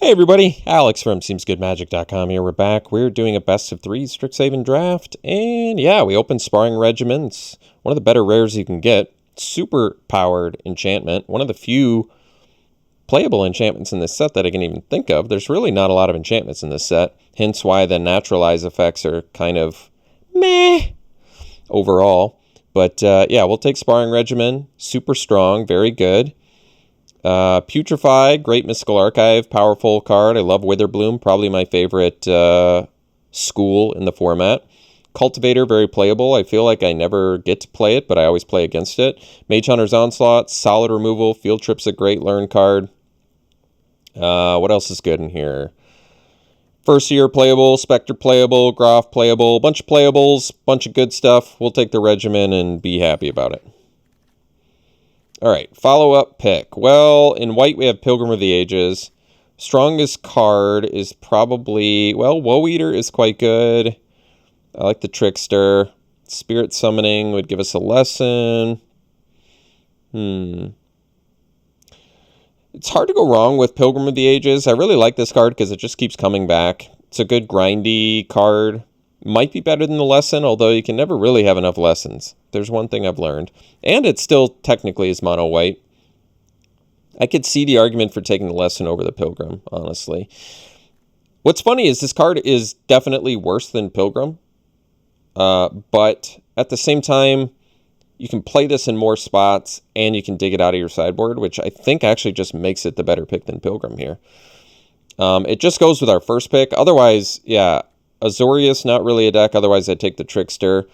Hey everybody, Alex from SeemsGoodMagic.com here. We're back. We're doing a best of 3 Strixhaven draft, and yeah, we opened Sparring Regimen. It's one of the better rares you can get. Super powered enchantment. One of the few playable enchantments in this set that I can even think of. There's really not a lot of enchantments in this set, hence why the naturalize effects are kind of meh overall. But yeah, we'll take Sparring Regimen. Super strong, very good. Putrefy, great Mystical Archive, powerful card. I love Witherbloom, probably my favorite school in the format. Cultivator, very playable. I feel like I never get to play it, but I always play against it. Mage Hunter's Onslaught, solid removal. Field Trip's a great learn card. What else is good in here? First Year playable, Spectre playable, Groff playable, bunch of playables, bunch of good stuff. We'll take the regimen and be happy about it. All right, follow-up pick. Well, in white, we have Pilgrim of the Ages. Strongest card is probably, well, Woe Eater is quite good. I like the Trickster. Spirit Summoning would give us a lesson. It's hard to go wrong with Pilgrim of the Ages. I really like this card because it just keeps coming back. It's a good grindy card. Might be better than the lesson, although you can never really have enough lessons. There's one thing I've learned. And it still technically is mono white. I could see the argument for taking the lesson over the Pilgrim, honestly. What's funny is this card is definitely worse than Pilgrim. But at the same time, you can play this in more spots and you can dig it out of your sideboard, which I think actually just makes it the better pick than Pilgrim here. It just goes with our first pick. Otherwise, yeah, Azorius, not really a deck. Otherwise, I'd take the Trickster.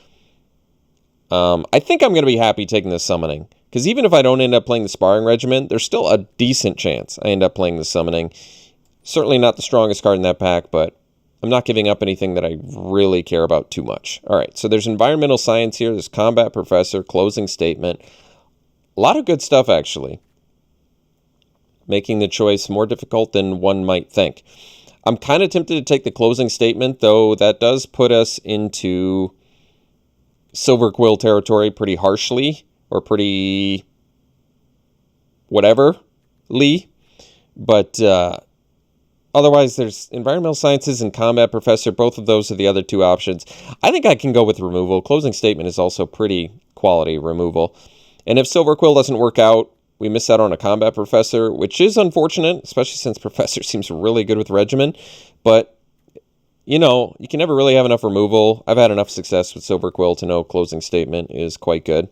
I think I'm going to be happy taking the Summoning. Because even if I don't end up playing the Sparring Regiment, there's still a decent chance I end up playing the Summoning. Certainly not the strongest card in that pack, but I'm not giving up anything that I really care about too much. All right, so there's Environmental Science here. There's Combat Professor, Closing Statement. A lot of good stuff, actually. Making the choice more difficult than one might think. I'm kind of tempted to take the Closing Statement, though that does put us into Silver Quill territory pretty harshly, or pretty whatever-ly. But otherwise, there's Environmental Sciences and Combat Professor. Both of those are the other two options. I think I can go with removal. Closing Statement is also pretty quality removal. And if Silver Quill doesn't work out, we miss out on a Combat Professor, which is unfortunate, especially since Professor seems really good with Regimen. But, you know, you can never really have enough removal. I've had enough success with Silver Quill to know Closing Statement is quite good.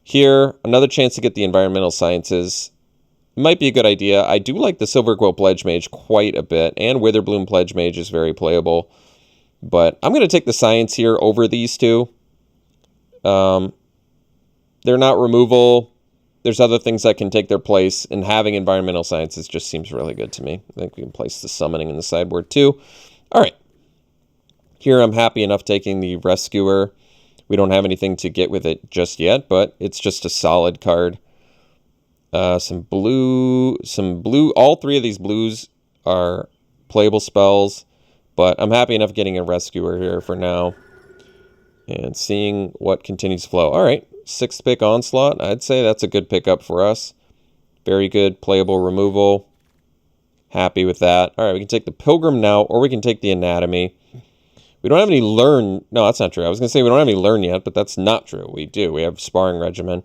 Here, another chance to get the Environmental Sciences. Might be a good idea. I do like the Silver Quill Pledge Mage quite a bit, and Witherbloom Pledge Mage is very playable. But I'm going to take the Science here over these two. They're not removal. There's other things that can take their place, and having Environmental Sciences just seems really good to me. I think we can place the Summoning in the sideboard too. All right. Here I'm happy enough taking the Rescuer. We don't have anything to get with it just yet, but it's just a solid card. Some blue. All three of these blues are playable spells, but I'm happy enough getting a Rescuer here for now and seeing what continues to flow. All right. 6th pick Onslaught. I'd say that's a good pickup for us. Very good playable removal. Happy with that. All right, we can take the Pilgrim now, or we can take the Anatomy. We don't have any learn. No, that's not true. I was going to say we don't have any learn yet, but that's not true. We do. We have Sparring Regimen.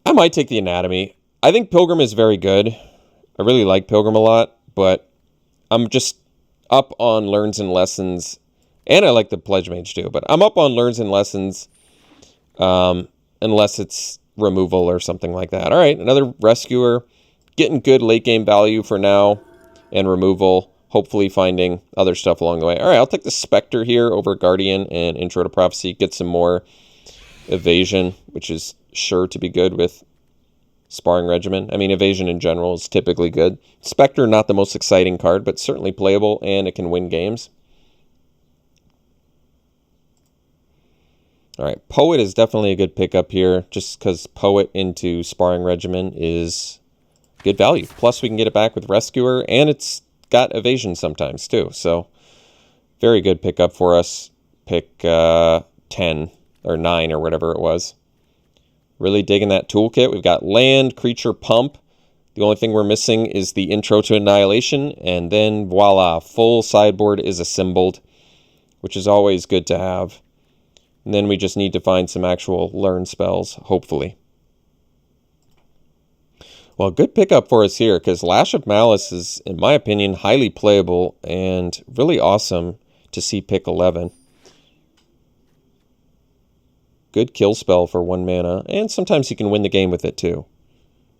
I might take the Anatomy. I think Pilgrim is very good. I really like Pilgrim a lot, but I'm just up on Learns and Lessons. And I like the Pledge Mage too, but I'm up on Learns and Lessons. Unless it's removal or something like that. All right, another Rescuer. Getting good late game value for now. And removal. Hopefully finding other stuff along the way. All right, I'll take the Spectre here over Guardian and Intro to Prophecy. Get some more evasion, which is sure to be good with Sparring Regimen. I mean, evasion in general is typically good. Spectre, not the most exciting card, but certainly playable, and it can win games. All right, Poet is definitely a good pickup here, just because Poet into Sparring Regimen is good value. Plus, we can get it back with Rescuer, and it's got evasion sometimes, too. So, very good pickup for us. Pick 10 or 9 or whatever it was. Really digging that toolkit. We've got Land, Creature Pump. The only thing we're missing is the Intro to Annihilation, and then voila, full sideboard is assembled, which is always good to have. And then we just need to find some actual learn spells, hopefully. Well, good pickup for us here, because Lash of Malice is, in my opinion, highly playable and really awesome to see pick 11. Good kill spell for 1 mana, and sometimes you can win the game with it too.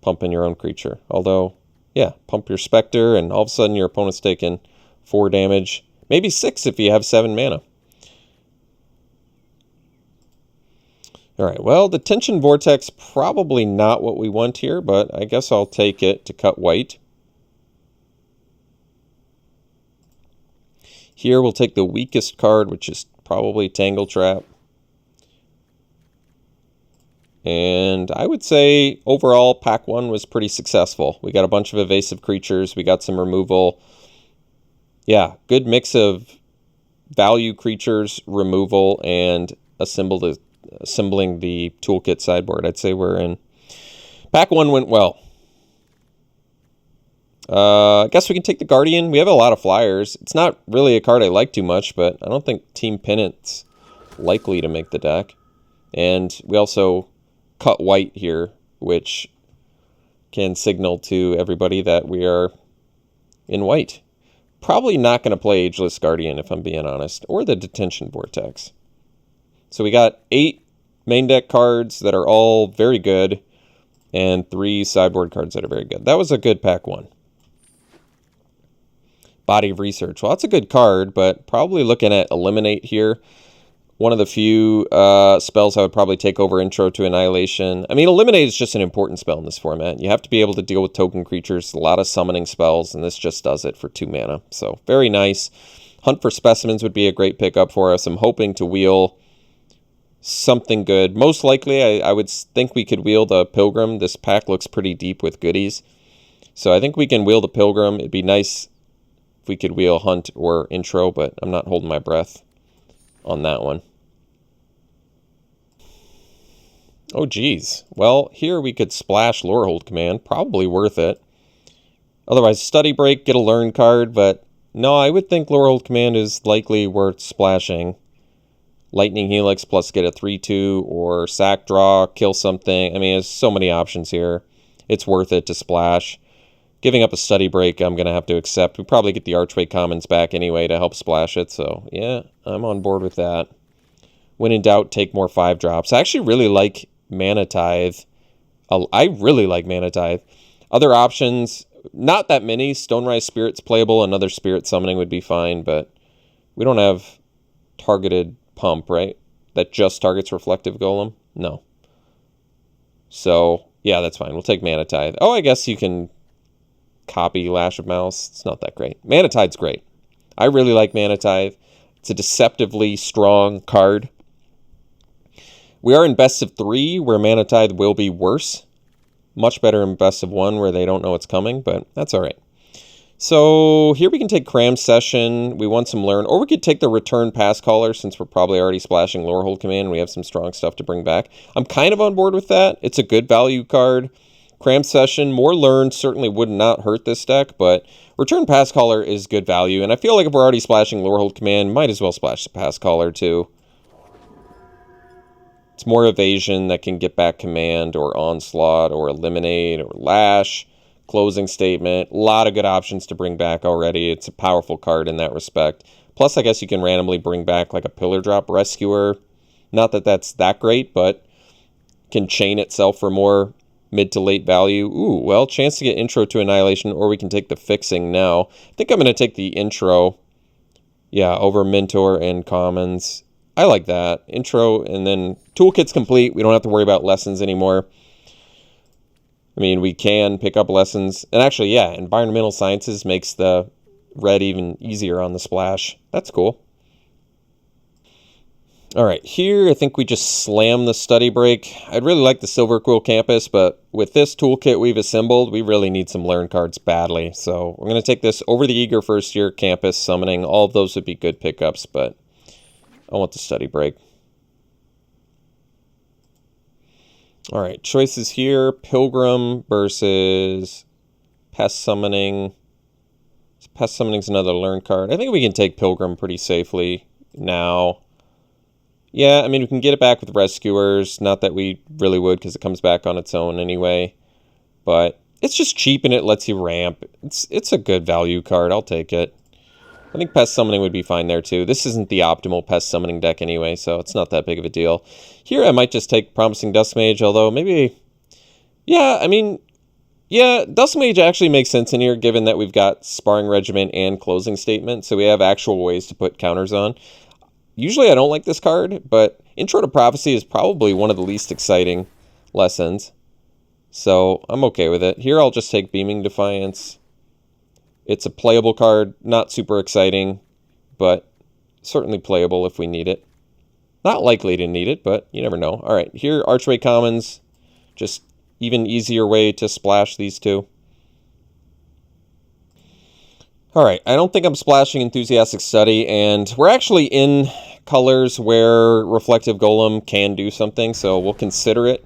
Pumping your own creature. Although, yeah, pump your Spectre, and all of a sudden your opponent's taking 4 damage. Maybe 6 if you have 7 mana. Alright, well, the Tension Vortex, probably not what we want here, but I guess I'll take it to cut white. Here we'll take the weakest card, which is probably Tangle Trap. And I would say overall pack 1 was pretty successful. We got a bunch of evasive creatures, we got some removal. Yeah, good mix of value creatures, removal, and assembling the toolkit sideboard. I'd say we're in. Pack 1 went well. I guess we can take the Guardian. We have a lot of flyers. It's not really a card I like too much, but I don't think Team Pennant's likely to make the deck. And we also cut white here, which can signal to everybody that we are in white. Probably not going to play Ageless Guardian, if I'm being honest, or the Detention Vortex. So we got 8 main deck cards that are all very good, and 3 sideboard cards that are very good. That was a good pack 1. Body of Research. Well, that's a good card, but probably looking at Eliminate here. One of the few spells I would probably take over Intro to Annihilation. I mean, Eliminate is just an important spell in this format. You have to be able to deal with token creatures, a lot of summoning spells, and this just does it for 2 mana. So, very nice. Hunt for Specimens would be a great pickup for us. I'm hoping to wheel something good. Most likely, I would think we could wheel the Pilgrim. This pack looks pretty deep with goodies. So, I think we can wheel the Pilgrim. It'd be nice if we could wheel Hunt or Intro, but I'm not holding my breath on that one. Oh, geez. Well, here we could splash Lorehold Command. Probably worth it. Otherwise, Study Break, get a learn card, but no, I would think Lorehold Command is likely worth splashing. Lightning Helix plus get a 3/2, or sack draw, kill something. I mean, there's so many options here. It's worth it to splash. Giving up a Study Break, I'm going to have to accept. We probably get the Archway Commons back anyway to help splash it, so yeah, I'm on board with that. When in doubt, take more 5-drops. I actually really like Mana Tithe. I really like Mana Tithe. Other options, not that many. Stonerise Spirit's playable. Another Spirit Summoning would be fine, but we don't have targeted Pump, right? That just targets Reflective Golem? No. So, yeah, that's fine. We'll take Mana Tithe. Oh, I guess you can copy Lash of Malice. It's not that great. Mana Tithe's great. I really like Mana Tithe. It's a deceptively strong card. We are in best of 3, where Mana Tithe will be worse. Much better in best of 1, where they don't know it's coming, but that's all right. So here we can take Cram Session. We want some learn, or we could take the Return Pass Caller, since we're probably already splashing Lorehold Command. We have some strong stuff to bring back. I'm kind of on board with that. It's a good value card. Cram Session, more learn certainly would not hurt this deck, but Return Pass Caller is good value, and I feel like if we're already splashing Lorehold Command, might as well splash the Pass Caller too. It's more evasion that can get back Command, or Onslaught, or Eliminate, or Lash, Closing Statement. A lot of good options to bring back already. It's a powerful card in that respect. Plus, I guess you can randomly bring back like a Pillar Drop Rescuer. Not that that's that great, but can chain itself for more mid to late value. Ooh, well, chance to get Intro to Annihilation, or we can take the Fixing now. I think I'm going to take the Intro, yeah, over Mentor and Commons. I like that. Intro, and then Toolkit's complete. We don't have to worry about lessons anymore. I mean, we can pick up lessons. And actually, yeah, Environmental Sciences makes the red even easier on the splash. That's cool. All right, here I think we just slam the Study Break. I'd really like the Silver Quill Campus, but with this toolkit we've assembled, we really need some learn cards badly. So we're going to take this Over the Eager First Year, Campus, Summoning. All of those would be good pickups, but I want the Study Break. All right, choices here. Pilgrim versus Pest Summoning. Pest Summoning's another learn card. I think we can take Pilgrim pretty safely now. Yeah, I mean, we can get it back with Rescuers. Not that we really would, because it comes back on its own anyway. But it's just cheap and it lets you ramp. It's a good value card. I'll take it. I think Pest Summoning would be fine there, too. This isn't the optimal Pest Summoning deck anyway, so it's not that big of a deal. Here, I might just take Promising Duskmage, although maybe... Yeah, I mean... Yeah, Duskmage actually makes sense in here, given that we've got Sparring Regiment and Closing Statement, so we have actual ways to put counters on. Usually I don't like this card, but Intro to Prophecy is probably one of the least exciting lessons. So I'm okay with it. Here I'll just take Beaming Defiance. It's a playable card, not super exciting, but certainly playable if we need it. Not likely to need it, but you never know. All right, here Archway Commons, just even easier way to splash these two. All right, I don't think I'm splashing Enthusiastic Study, and we're actually in colors where Reflective Golem can do something, so we'll consider it.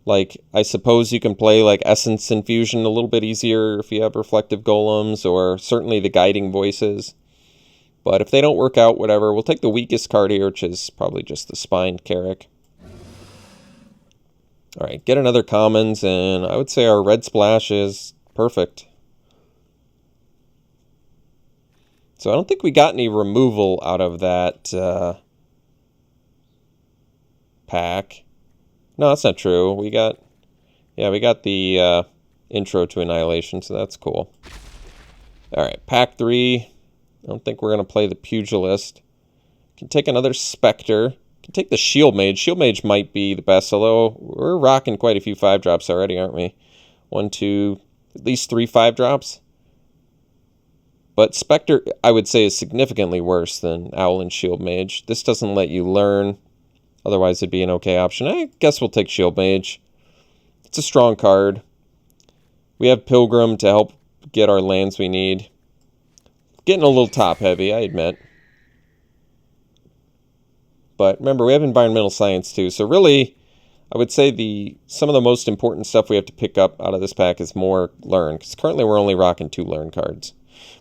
Like, I suppose you can play, like, Essence Infusion a little bit easier if you have Reflective Golems, or certainly the Guiding Voices. But if they don't work out, whatever, we'll take the weakest card here, which is probably just the Spined Carrick. All right, get another Commons, and I would say our red splash is perfect. So I don't think we got any removal out of that pack. No, that's not true. We got the Intro to Annihilation, so that's cool. All right, pack 3. I don't think we're going to play the Pugilist. Can take another Spectre. Can take the Shield Mage. Shield Mage might be the best, although we're rocking quite a few 5-drops already, aren't we? 1, 2, at least 3 5-drops. But Spectre, I would say, is significantly worse than Owl and Shield Mage. This doesn't let you learn. Otherwise, it'd be an okay option. I guess we'll take Shield Mage. It's a strong card. We have Pilgrim to help get our lands we need. Getting a little top-heavy, I admit. But remember, we have Environmental Science, too. So really, I would say some of the most important stuff we have to pick up out of this pack is more learn. Because currently, we're only rocking 2 learn cards.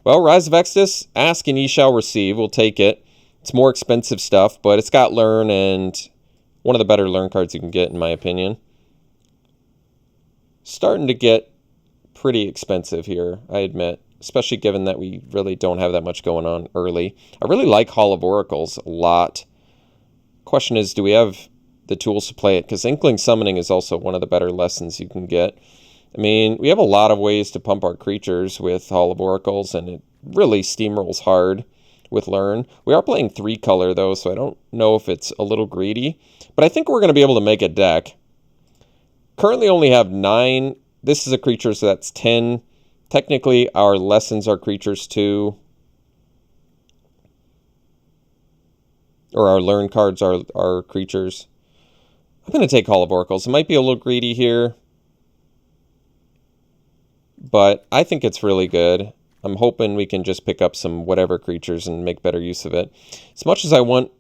Well, Rise of Exodus, ask and ye shall receive. We'll take it. It's more expensive stuff, but it's got learn and one of the better learn cards you can get, in my opinion. Starting to get pretty expensive here, I admit, especially given that we really don't have that much going on early. I really like Hall of Oracles a lot. Question is, do we have the tools to play it? Because Inkling Summoning is also one of the better lessons you can get. I mean, we have a lot of ways to pump our creatures with Hall of Oracles, and it really steamrolls hard with Learn. We are playing 3-color, though, so I don't know if it's a little greedy. But I think we're going to be able to make a deck. Currently only have 9. This is a creature, so that's 10. Technically, our lessons are creatures, too. Or our Learn cards are creatures. I'm going to take Hall of Oracles. It might be a little greedy here, but I think it's really good. I'm hoping we can just pick up some whatever creatures and make better use of it. As much as I want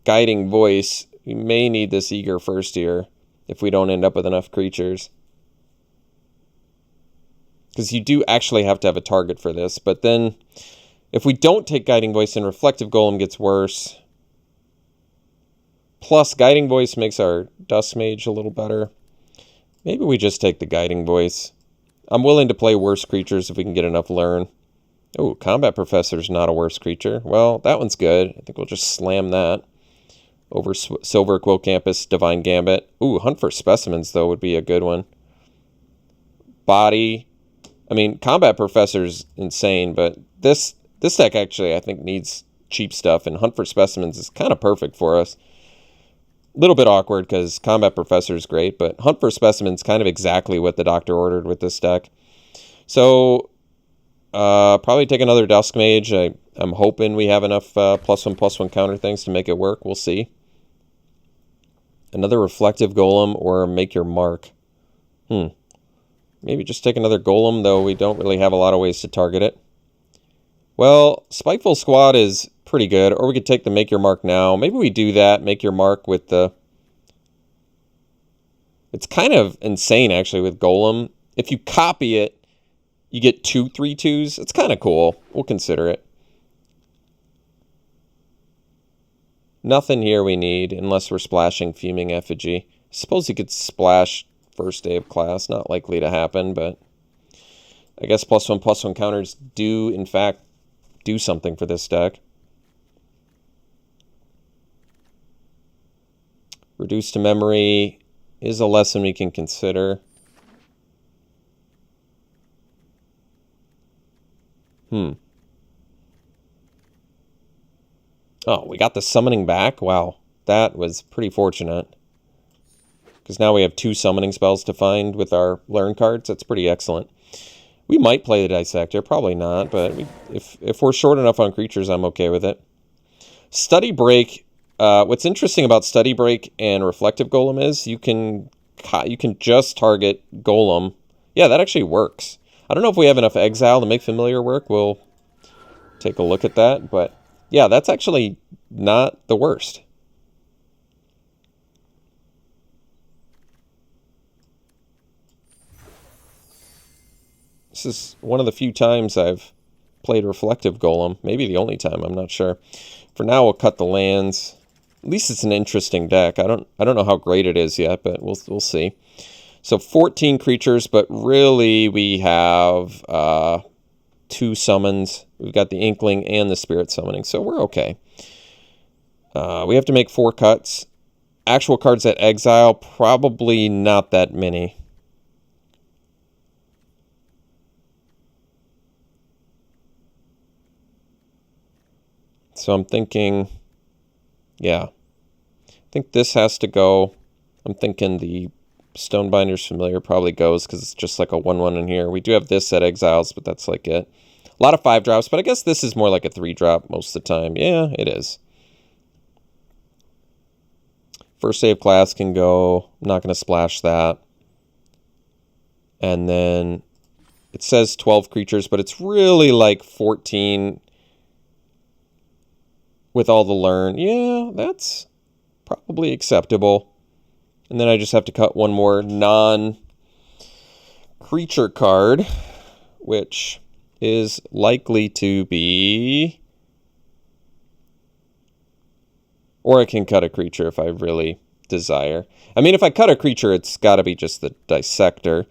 Guiding Voice, we may need this Eager first here if we don't end up with enough creatures. Because you do actually have to have a target for this. But then, if we don't take Guiding Voice and Reflective Golem gets worse. Plus, Guiding Voice makes our Dust Mage a little better. Maybe we just take the Guiding Voice. I'm willing to play worse creatures if we can get enough Learn. Oh, Combat Professor's not a worse creature. Well, that one's good. I think we'll just slam that. Over Silver Quill Campus, Divine Gambit. Ooh, Hunt for Specimens, though, would be a good one. Body. I mean, Combat Professor's insane, but this deck actually, I think, needs cheap stuff, and Hunt for Specimens is kind of perfect for us. A little bit awkward because Combat Professor is great, but Hunt for Specimens kind of exactly what the doctor ordered with this deck. So, probably take another Dusk Mage. I'm hoping we have enough +1/+1 counter things to make it work. We'll see. Another Reflective Golem or Make Your Mark. Maybe just take another Golem, though we don't really have a lot of ways to target it. Well, Spiteful Squad is pretty good, or we could take the Make Your Mark now. Maybe we do that, Make Your Mark with the... It's kind of insane, actually, with Golem. If you copy it, you get 2 3/2s. It's kind of cool. We'll consider it. Nothing here we need unless we're splashing Fuming Effigy. I suppose you could splash first day of class. Not likely to happen, but I guess +1/+1 counters do, in fact, do something for this deck. Reduce to memory is a lesson we can consider. Oh, we got the summoning back? Wow, that was pretty fortunate. Because now we have 2 summoning spells to find with our learn cards. That's pretty excellent. We might play the Dissector, probably not, but if we're short enough on creatures, I'm okay with it. Study Break. What's interesting about Study Break and Reflective Golem is you can just target Golem. Yeah, that actually works. I don't know if we have enough exile to make familiar work. We'll take a look at that, but yeah, that's actually not the worst. This is one of the few times I've played Reflective Golem. Maybe the only time, I'm not sure. For now, we'll cut the lands. At least it's an interesting deck. I don't know how great it is yet, but we'll see. So 14 creatures, but really we have 2 summons. We've got the Inkling and the Spirit Summoning, so we're okay. We have to make 4 cuts. Actual cards at exile, probably not that many. So I'm thinking, yeah, I think this has to go. I'm thinking the Stonebinder's Familiar probably goes because it's just like a 1/1 in here. We do have this at exiles, but that's like it. A lot of 5 drops, but I guess this is more like a 3 drop most of the time. Yeah, it is. First day of class can go. I'm not going to splash that. And then it says 12 creatures, but it's really like 14 with all the learn. Yeah, that's probably acceptable. And then I just have to cut one more non-creature card, which is likely to be... Or I can cut a creature if I really desire. I mean, if I cut a creature, it's got to be just the Dissector.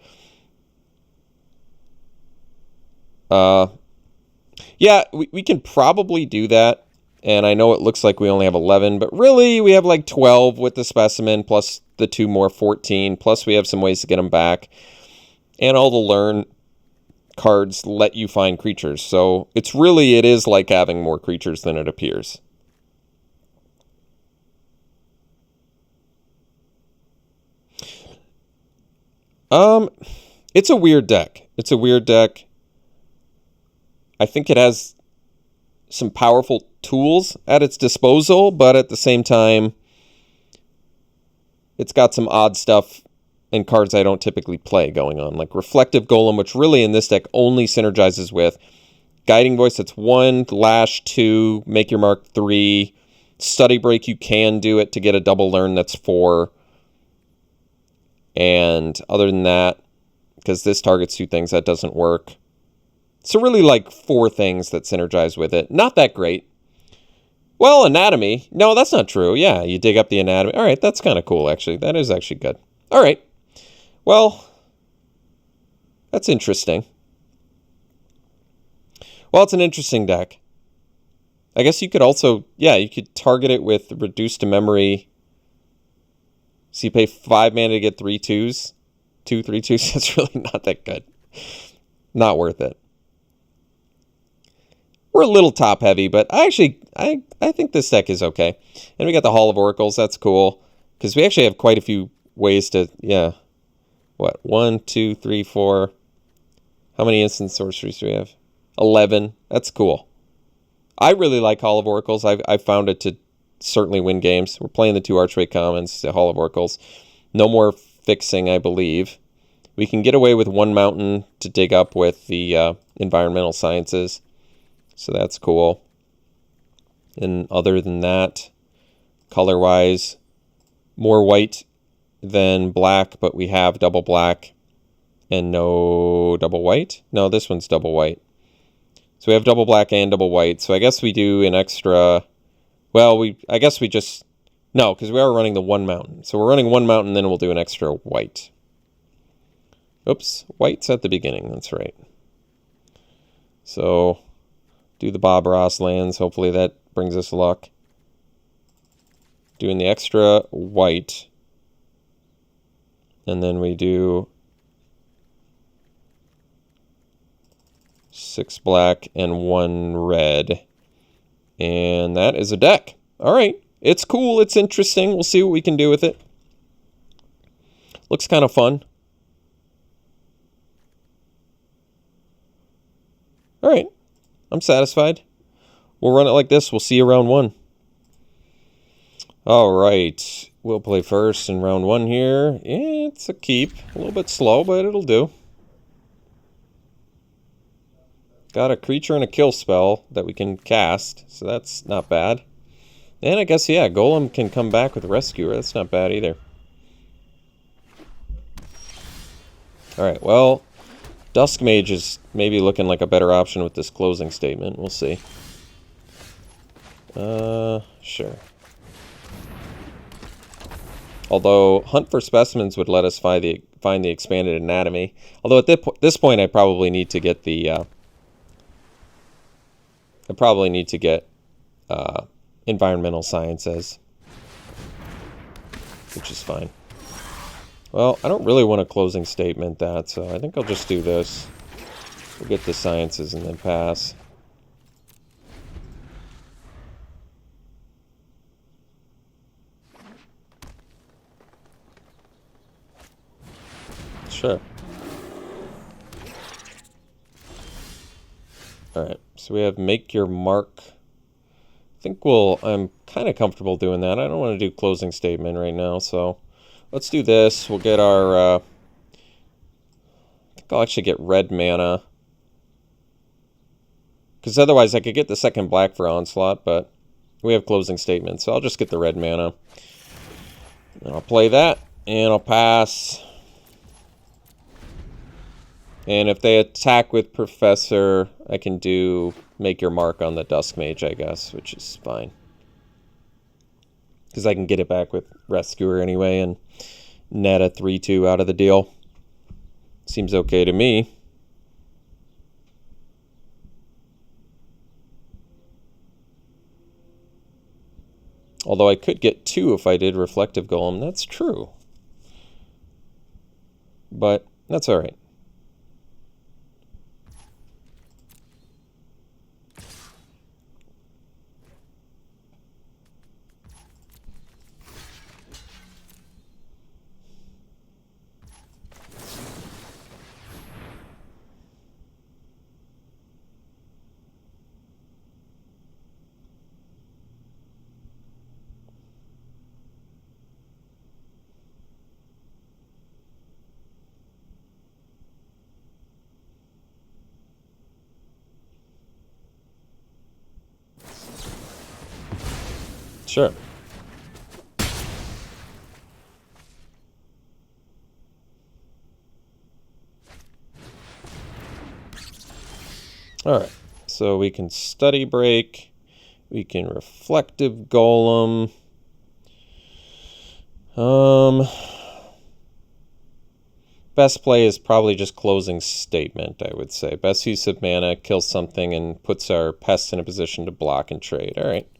Yeah, we can probably do that. And I know it looks like we only have 11, but really we have like 12 with the Specimen, plus the 2 more, 14. Plus we have some ways to get them back. And all the learn cards let you find creatures. So it is like having more creatures than it appears. It's a weird deck. I think it has some powerful tools at its disposal, but at the same time, it's got some odd stuff and cards I don't typically play going on, like Reflective Golem, which really in this deck only synergizes with Guiding Voice. That's 1, Lash 2, Make Your Mark 3, Study Break. You can do it to get a double learn. That's 4. And other than that, because this targets 2 things, that doesn't work. So really like 4 things that synergize with it. Not that great. Well, Anatomy. No, that's not true. Yeah, you dig up the Anatomy. All right, that's kind of cool, actually. That is actually good. All right. Well, that's interesting. Well, it's an interesting deck. I guess you could also, you could target it with Reduced to Memory. So you pay 5 mana to get 3 2s. 2 3 2s. That's really not that good. Not worth it. We're a little top heavy, but I think this deck is okay. And we got the Hall of Oracles. That's cool. Because we actually have quite a few ways to, What? 1, 2, 3, 4. How many instant sorceries do we have? 11. That's cool. I really like Hall of Oracles. I've found it to certainly win games. We're playing the 2 Archway Commons, the Hall of Oracles. No more fixing, I believe. We can get away with 1 mountain to dig up with the environmental sciences. So that's cool. And other than that, color-wise, more white than black, but we have double black. And no double white? No, this one's double white. So we have double black and double white. So I guess we do an extra... Well, I guess we just... No, because we are running the one mountain. So we're running one mountain, then we'll do an extra white. Oops, white's at the beginning. That's right. So do the Bob Ross lands. Hopefully that brings us luck. Doing the extra white. And then we do 6 black and 1 red. And that is a deck. All right. It's cool. It's interesting. We'll see what we can do with it. Looks kind of fun. All right. I'm satisfied. We'll run it like this. We'll see you round 1. All right. We'll play first in round 1 here. Yeah, it's a keep. A little bit slow, but it'll do. Got a creature and a kill spell that we can cast, so that's not bad. And I guess, yeah, Golem can come back with Rescuer. That's not bad either. Alright, well, Dusk Mage is maybe looking like a better option with this closing statement. We'll see. Sure. Although, Hunt for Specimens would let us find the expanded anatomy. Although at this point, I probably need to get the... environmental sciences, which is fine. Well, I don't really want a closing statement that, so I think I'll just do this. We'll get the sciences and then pass. Sure. Alright, so we have Make Your Mark. I think I'm kind of comfortable doing that. I don't want to do closing statement right now, so let's do this. We'll get our, I think I'll actually get red mana. Because otherwise I could get the second black for Onslaught, but we have closing statement, so I'll just get the red mana. And I'll play that, and I'll pass. And if they attack with Professor, I can do Make Your Mark on the Dusk Mage, I guess, which is fine. Because I can get it back with Rescuer anyway and net a 3-2 out of the deal. Seems okay to me. Although I could get 2 if I did Reflective Golem. That's true. But that's alright. Sure. Alright, so we can Study Break, we can Reflective Golem. Best play is probably just closing statement, I would say. Best use of mana, kills something, and puts our pest in a position to block and trade. Alright.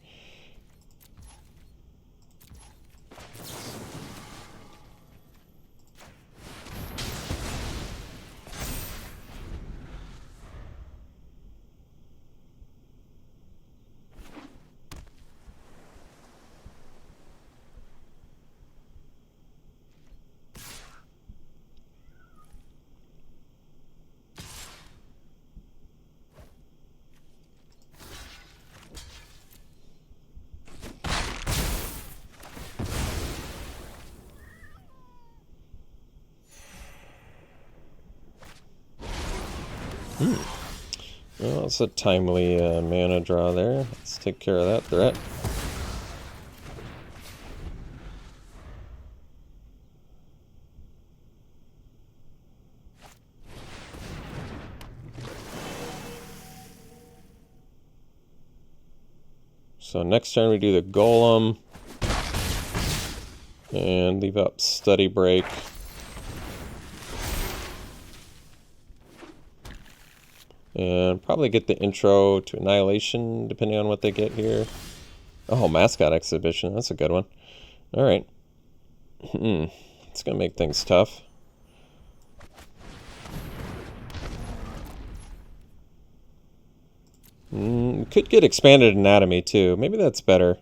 Well, that's a timely mana draw there. Let's take care of that threat. So next turn we do the Golem. And leave up Study Break. And probably get the intro to Annihilation, depending on what they get here. Oh, Mascot Exhibition. That's a good one. All right. It's going to make things tough. We could get Expanded Anatomy, too. Maybe that's better.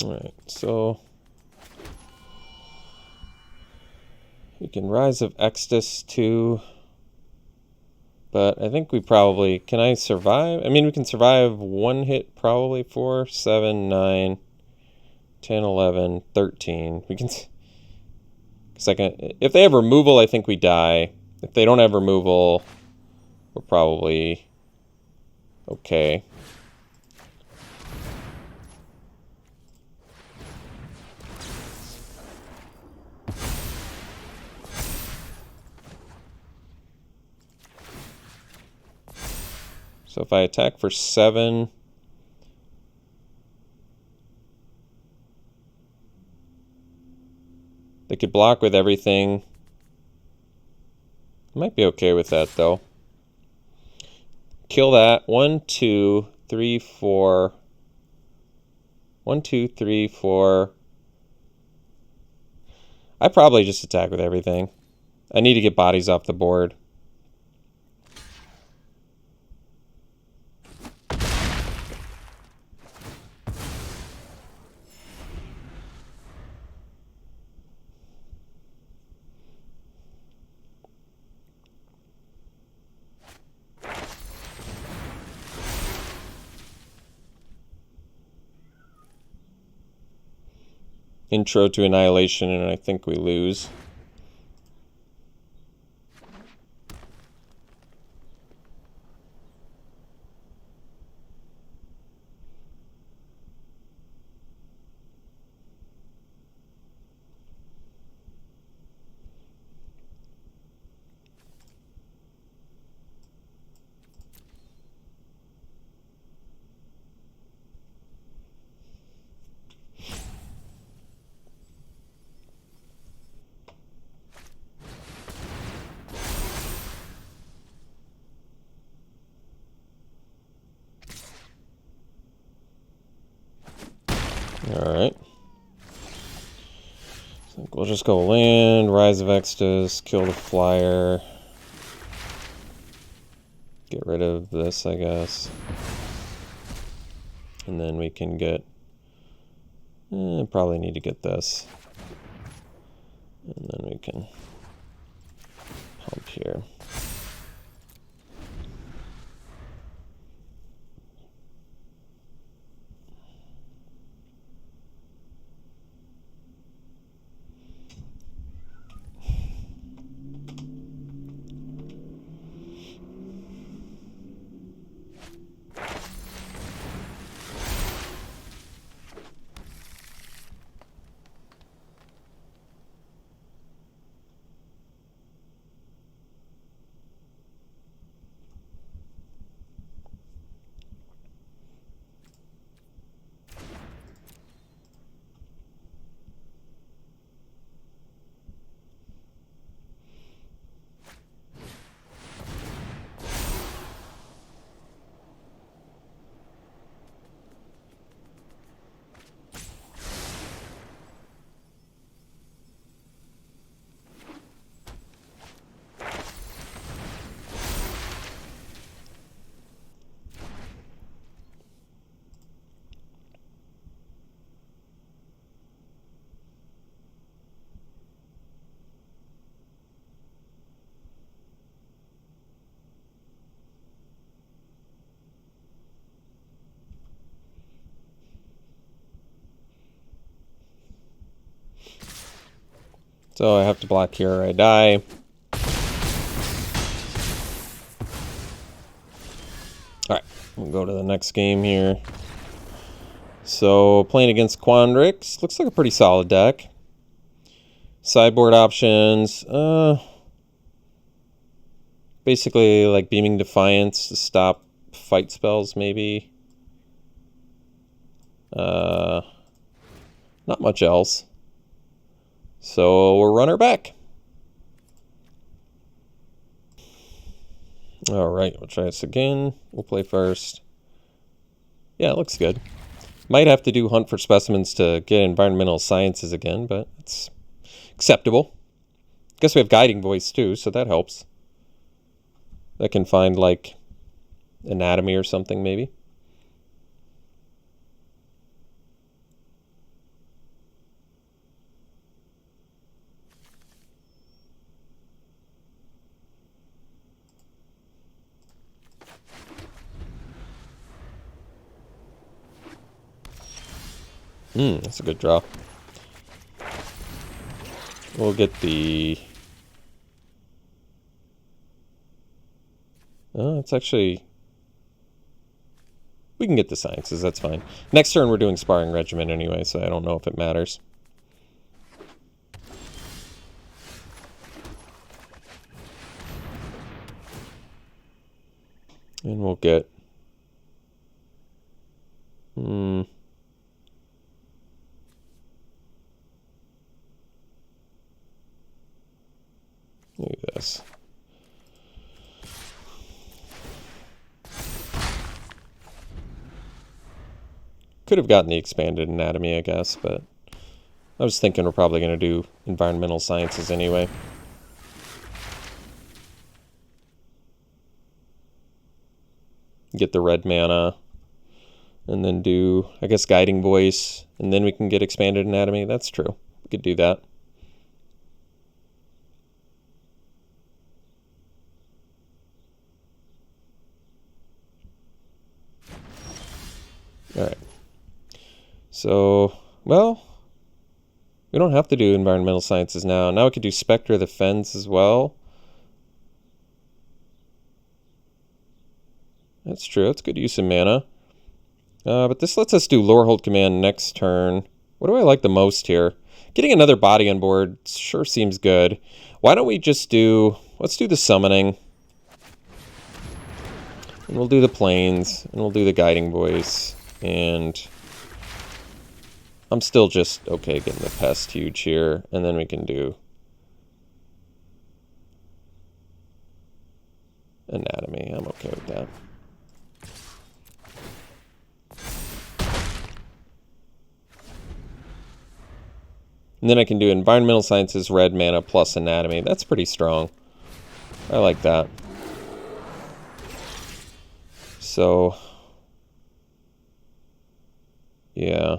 Alright, so we can Rise of Exodus too, but I think we probably, can I survive? I mean, we can survive one hit probably, 4, 7, 9, 10, 11, 13. We can, if they have removal, I think we die. If they don't have removal, we're probably okay. So if I attack for 7, they could block with everything. I might be okay with that though. Kill that. 1, 2, 3, 4. 1, 2, 3, 4. I probably just attack with everything. I need to get bodies off the board. Intro to Annihilation, and I think we lose. Alright. So we'll just go land, Rise of Exodus, kill the flyer. Get rid of this, I guess. And then we can get... probably need to get this. And then we can pump here. So I have to block here or I die. Alright, we'll go to the next game here. So, playing against Quandrix. Looks like a pretty solid deck. Sideboard options. Basically, like Beaming Defiance to stop fight spells, maybe. Not much else. So, we'll run her back. Alright, we'll try this again. We'll play first. Yeah, it looks good. Might have to do Hunt for Specimens to get Environmental Sciences again, but it's acceptable. Guess we have Guiding Voice too, so that helps. That can find, like, Anatomy or something, maybe. That's a good draw. We'll get the... Oh, it's actually... We can get the Sciences, that's fine. Next turn we're doing Sparring Regimen anyway, so I don't know if it matters. And we'll get... Look at this. Could have gotten the Expanded Anatomy, I guess, but I was thinking we're probably going to do Environmental Sciences anyway. Get the red mana, and then do, I guess, Guiding Voice, and then we can get Expanded Anatomy. That's true. We could do that. Alright. So, well, we don't have to do Environmental Sciences now. Now we could do Spectre of the Fens as well. That's true. That's good use of mana. But this lets us do Lorehold Command next turn. What do I like the most here? Getting another body on board sure seems good. Why don't we just do... Let's do the Summoning. And we'll do the Plains. And we'll do the Guiding Voice. And... I'm still just okay getting the Pest huge here. And then we can do... Anatomy. I'm okay with that. And then I can do Environmental Sciences, red mana, plus Anatomy. That's pretty strong. I like that. So, yeah.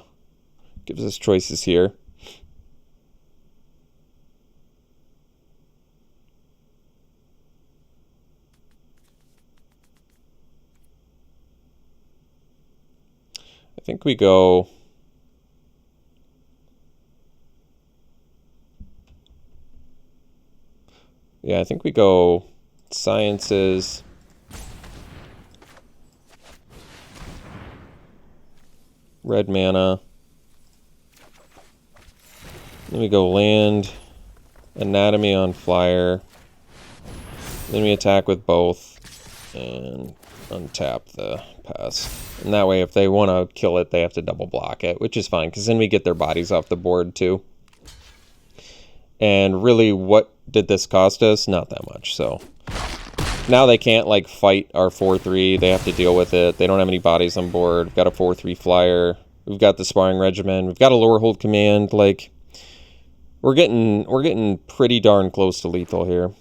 Gives us choices here. I think we go... Yeah, I think we go Sciences, red mana, then we go land, Anatomy on flyer, then we attack with both, and untap the pass. And that way, if they want to kill it, they have to double block it, which is fine, because then we get their bodies off the board, too. And really, what did this cost us? Not that much, so... Now they can't, like, fight our 4-3. They have to deal with it. They don't have any bodies on board. We've got a 4-3 flyer. We've got the Sparring Regimen. We've got a Lorehold Command. Like, we're getting pretty darn close to lethal here.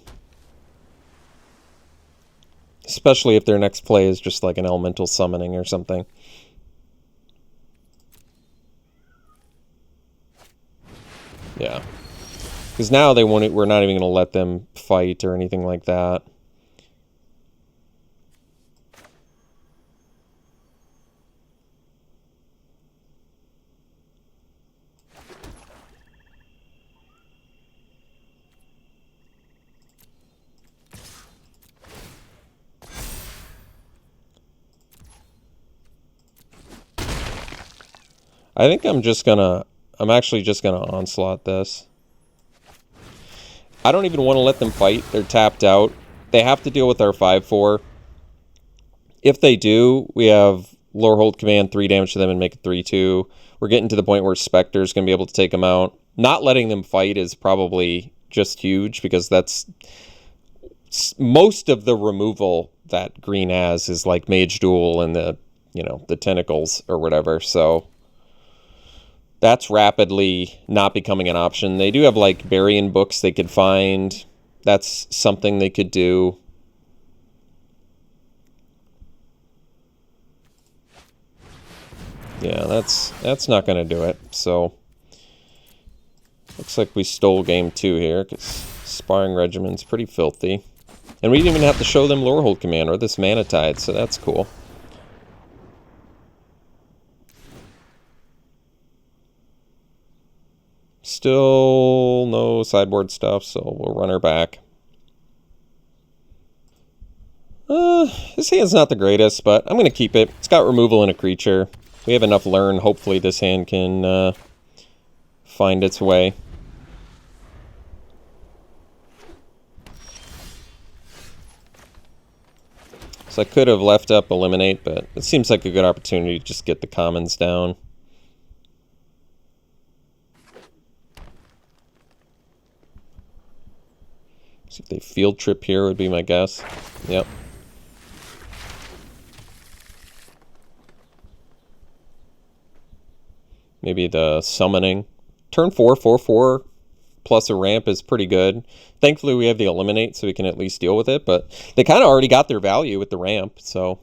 Especially if their next play is just like an Elemental Summoning or something. Yeah. Because now they won't. We're not even going to let them fight or anything like that. I think I'm actually just gonna onslaught this. I don't even want to let them fight. They're tapped out. They have to deal with our 5/4. If they do, we have Lore Hold Command, 3 damage to them and make it 3/2. We're getting to the point where Spectre's going to be able to take them out. Not letting them fight is probably just huge, because that's most of the removal that green has is like Mage Duel and the, you know, the tentacles or whatever. So that's rapidly not becoming an option. They do have like Burying Books they could find. That's something they could do. Yeah, that's not going to do it. So looks like we stole game 2 here, because Sparring Regiment's pretty filthy. And we didn't even have to show them Lore Hold Command or this Mana Tide, so that's cool. Still no sideboard stuff, so we'll run her back. His hand's not the greatest, but I'm going to keep it. It's got removal and a creature. We have enough learn. Hopefully this hand can find its way. So I could have left up Eliminate, but it seems like a good opportunity to just get the commons down. See if they field trip here would be my guess. Yep. Maybe the summoning. Turn 4, 4/4 plus a ramp is pretty good. Thankfully we have the Eliminate, so we can at least deal with it, but they kind of already got their value with the ramp, so.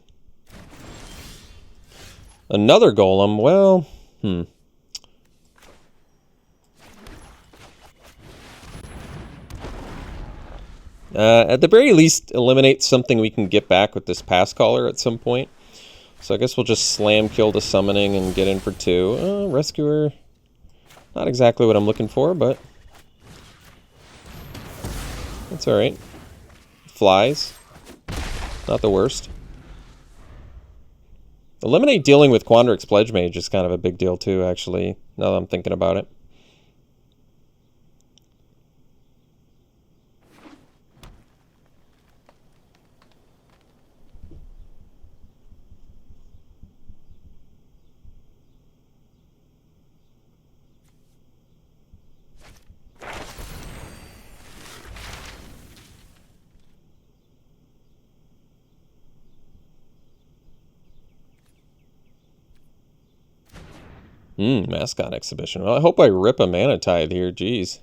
Another Golem, well, at the very least, eliminate something we can get back with this Pass Caller at some point. So I guess we'll just slam kill the summoning and get in for 2. Rescuer, not exactly what I'm looking for, but that's alright. Flies, not the worst. Eliminate dealing with Quandrix Pledge Mage is kind of a big deal too, actually, now that I'm thinking about it. Mascot Exhibition. Well, I hope I rip a Mana Tithe here, jeez.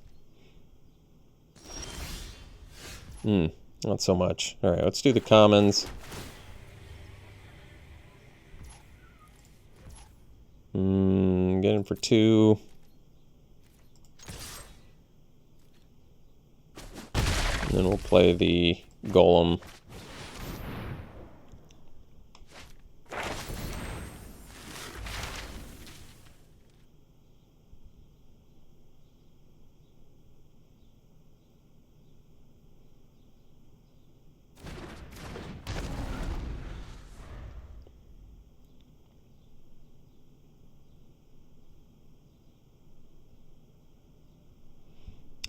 Not so much. Alright, let's do the commons. Get in for 2. And then we'll play the Golem.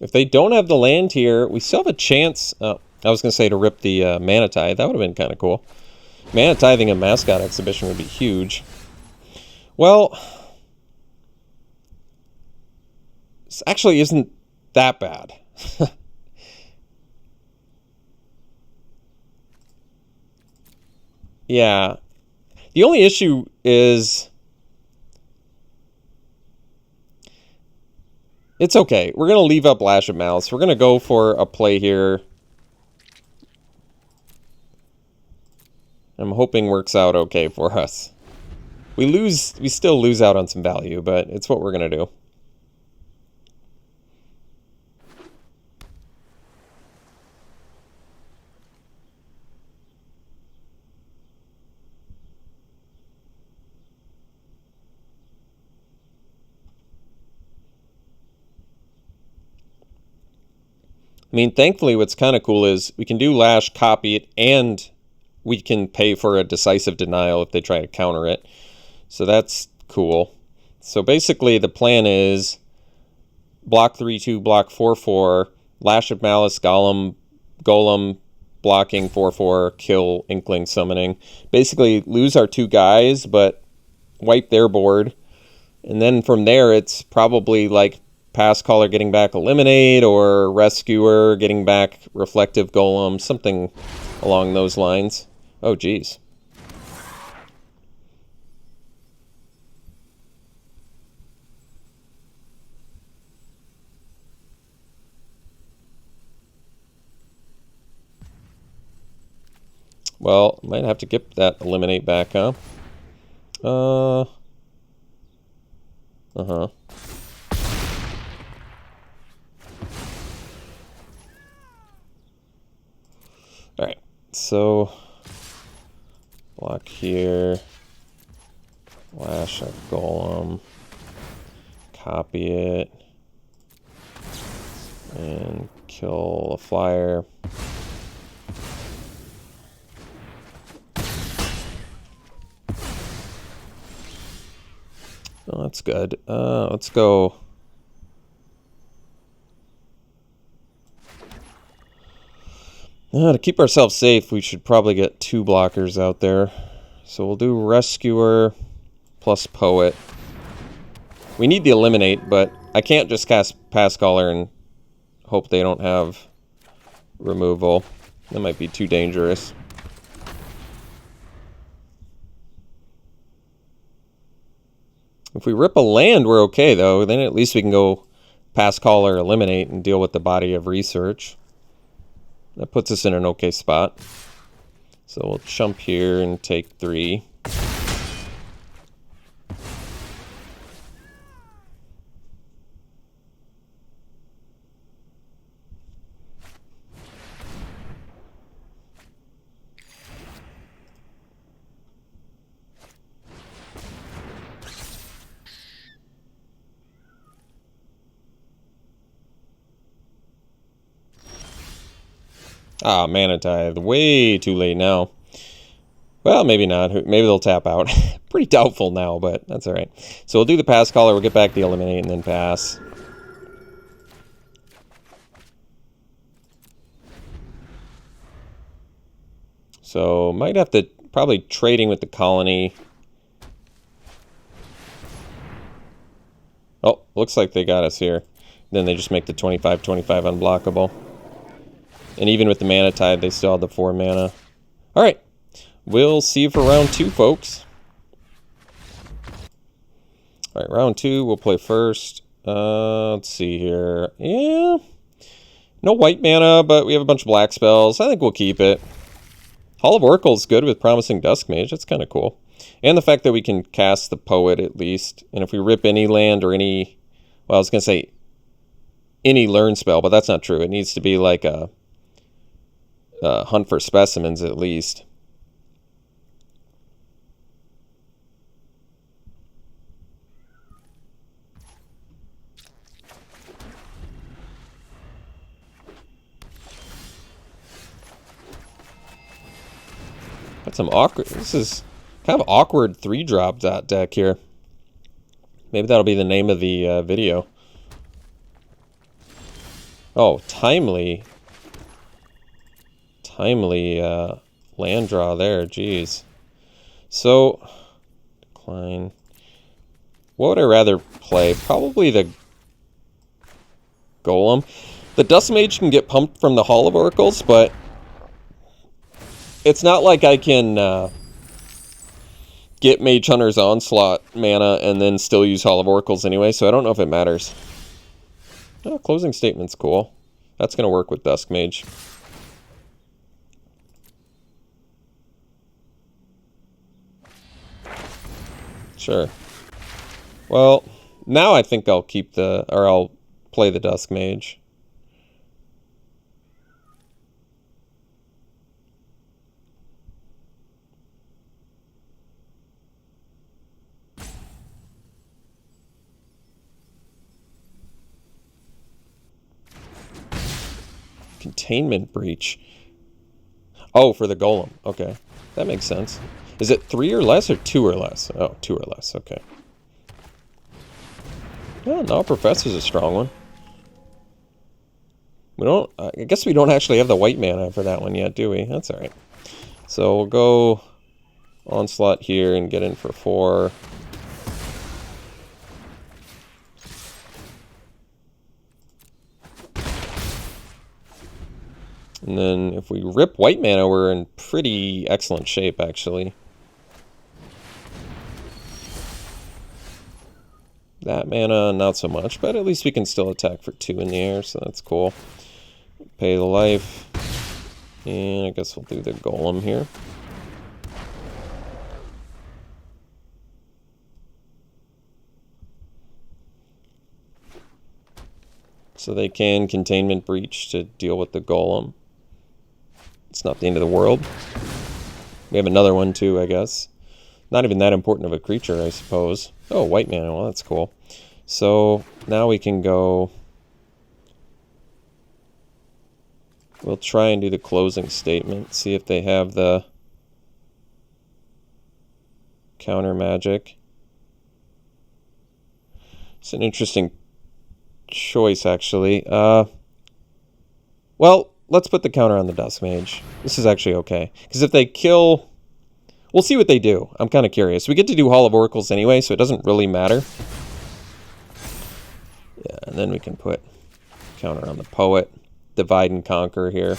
If they don't have the land here, we still have a chance. Oh, I was going to say to rip the Mana Tithe. That would have been kind of cool. Mana Tithing a Mascot Exhibition would be huge. Well, this actually isn't that bad. Yeah. The only issue is it's okay. We're going to leave up Lash of Malice. We're going to go for a play here. I'm hoping works out okay for us. We still lose out on some value, but it's what we're going to do. I mean, thankfully, what's kind of cool is we can do Lash, copy it, and we can pay for a decisive denial if they try to counter it. So that's cool. So basically the plan is block 3/2, block 4/4, Lash of Malice, Golem, blocking 4/4, kill Inkling summoning. Basically lose our 2 guys, but wipe their board. And then from there, it's probably like Pass Caller getting back Eliminate, or Rescuer getting back Reflective Golem, something along those lines. Oh, geez. Well, might have to get that Eliminate back, huh? Uh-huh. Alright, so block here, Lash of Golem, copy it, and kill a flyer. Oh, that's good. Let's go. To keep ourselves safe, we should probably get 2 blockers out there. So we'll do Rescuer plus Poet. We need the Eliminate, but I can't just cast Pass Caller and hope they don't have removal. That might be too dangerous. If we rip a land, we're okay, though. Then at least we can go Pass Caller, Eliminate, and deal with the Body of Research. That puts us in an okay spot. So we'll jump here and take 3. Ah, Mana Tithe. Way too late now. Well, maybe not. Maybe they'll tap out. Pretty doubtful now, but that's all right. So we'll do the Pass Caller. We'll get back the Eliminate and then pass. So might have to probably trading with the Colony. Oh, looks like they got us here. Then they just make the 25/25 unblockable. And even with the Mana Tithe, they still have the 4 mana. All right. We'll see you for round 2, folks. All right, round 2, we'll play first. Let's see here. Yeah. No white mana, but we have a bunch of black spells. I think we'll keep it. Hall of Oracle is good with Promising Duskmage. That's kind of cool. And the fact that we can cast the Poet at least. And if we rip any land or any... Well, I was going to say any learn spell, but that's not true. It needs to be like a Hunt for Specimens at least. Got some awkward... This is kind of awkward 3-drop deck here. Maybe that'll be the name of the video. Oh, timely land draw there. Jeez. So, decline. What would I rather play? Probably the Golem. The Dust Mage can get pumped from the Hall of Oracles, but it's not like I can get Mage Hunter's Onslaught mana and then still use Hall of Oracles anyway, so I don't know if it matters. Oh, Closing Statement's cool. That's going to work with Dusk Mage. Sure. Well, now I think I'll keep I'll play the Dusk Mage. Containment Breach. Oh, for the Golem. Okay. That makes sense. Is it 3 or less or 2 or less? Oh, 2 or less. Okay. Well, no, Professor's a strong one. We don't. I guess we don't actually have the white mana for that one yet, do we? That's all right. So we'll go Onslaught here and get in for 4. And then if we rip white mana, we're in pretty excellent shape, actually. That mana, not so much, but at least we can still attack for 2 in the air, so that's cool. Pay the life. And I guess we'll do the golem here. So they can Containment Breach to deal with the golem. It's not the end of the world. We have another one too, I guess. Not even that important of a creature, I suppose. Oh, white mana, well that's cool. So now we can go... We'll try and do the closing statement, see if they have the counter magic. It's an interesting choice, actually. Well, let's put the counter on the Dusk Mage. This is actually okay. Because if they kill... We'll see what they do. I'm kind of curious. We get to do Hall of Oracles anyway, so it doesn't really matter. Yeah, and then we can put counter on the Poet. Divide and conquer here.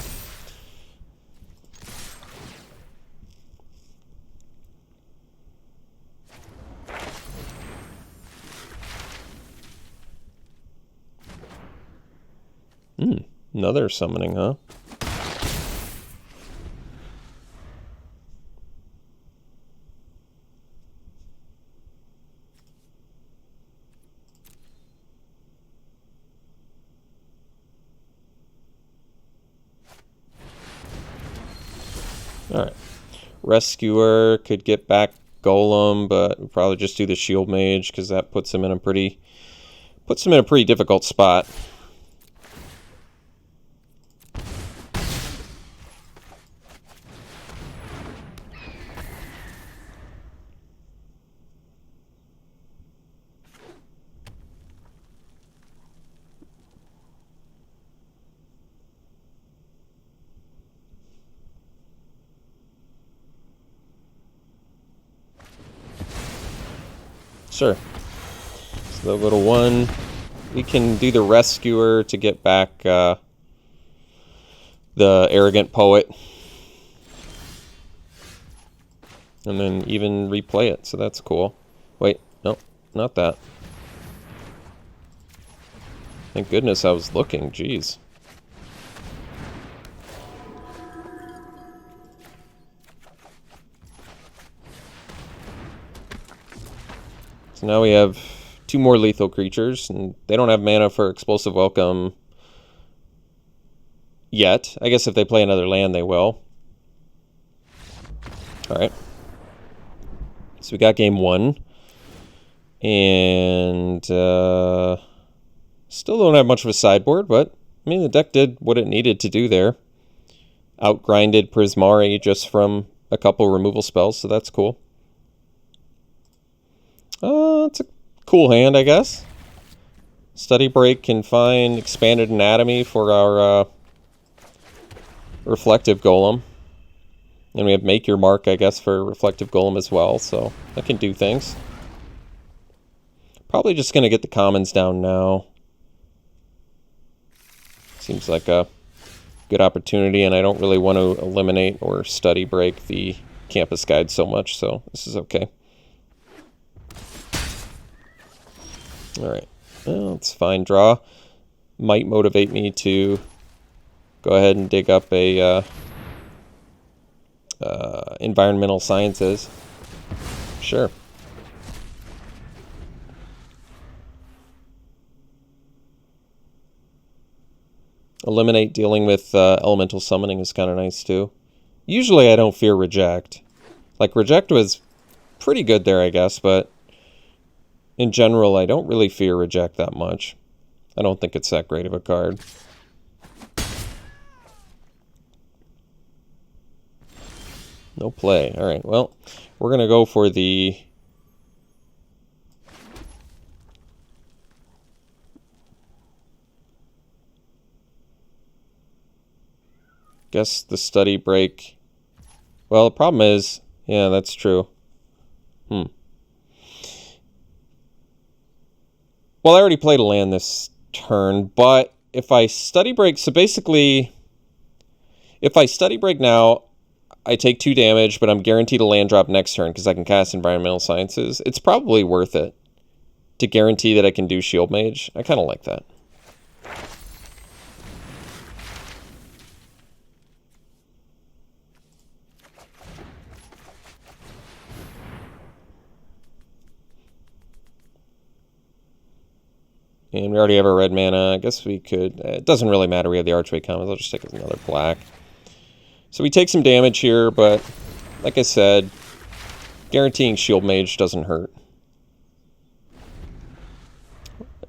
Another summoning, huh? Alright. Rescuer could get back Golem, but we'll probably just do the Shield Mage because that puts him in a pretty difficult spot. Sure. So the little one, we can do the Rescuer to get back the Arrogant Poet. And then even replay it, so that's cool. Wait, no, not that. Thank goodness I was looking, jeez. So now we have 2 more lethal creatures, and they don't have mana for Explosive Welcome yet. I guess if they play another land, they will. Alright. So we got game 1. And still don't have much of a sideboard, but I mean the deck did what it needed to do there. Outgrinded Prismari just from a couple removal spells, so that's cool. It's a cool hand, I guess. Study Break can find Expanded Anatomy for our Reflective Golem. And we have Make Your Mark, I guess, for Reflective Golem as well, so that can do things. Probably just going to get the commons down now. Seems like a good opportunity, and I don't really want to eliminate or Study Break the Campus Guide so much, so this is okay. Alright, well, it's fine draw. Might motivate me to go ahead and dig up a Environmental Sciences. Sure. Eliminate dealing with elemental summoning is kind of nice too. Usually I don't fear Reject. Like, Reject was pretty good there, I guess, but in general, I don't really fear Reject that much. I don't think it's that great of a card. No play. Alright, well, we're going to go for the Guess the study break. Well, the problem is, yeah, that's true. Well, I already played a land this turn, but if I study break, so basically, if I study break now, I take 2 damage, but I'm guaranteed a land drop next turn because I can cast Environmental Sciences. It's probably worth it to guarantee that I can do Shield Mage. I kind of like that. And we already have our red mana. I guess we could... it doesn't really matter. We have the Archway Commons. I'll just take another black. So we take some damage here, but like I said, guaranteeing Shield Mage doesn't hurt.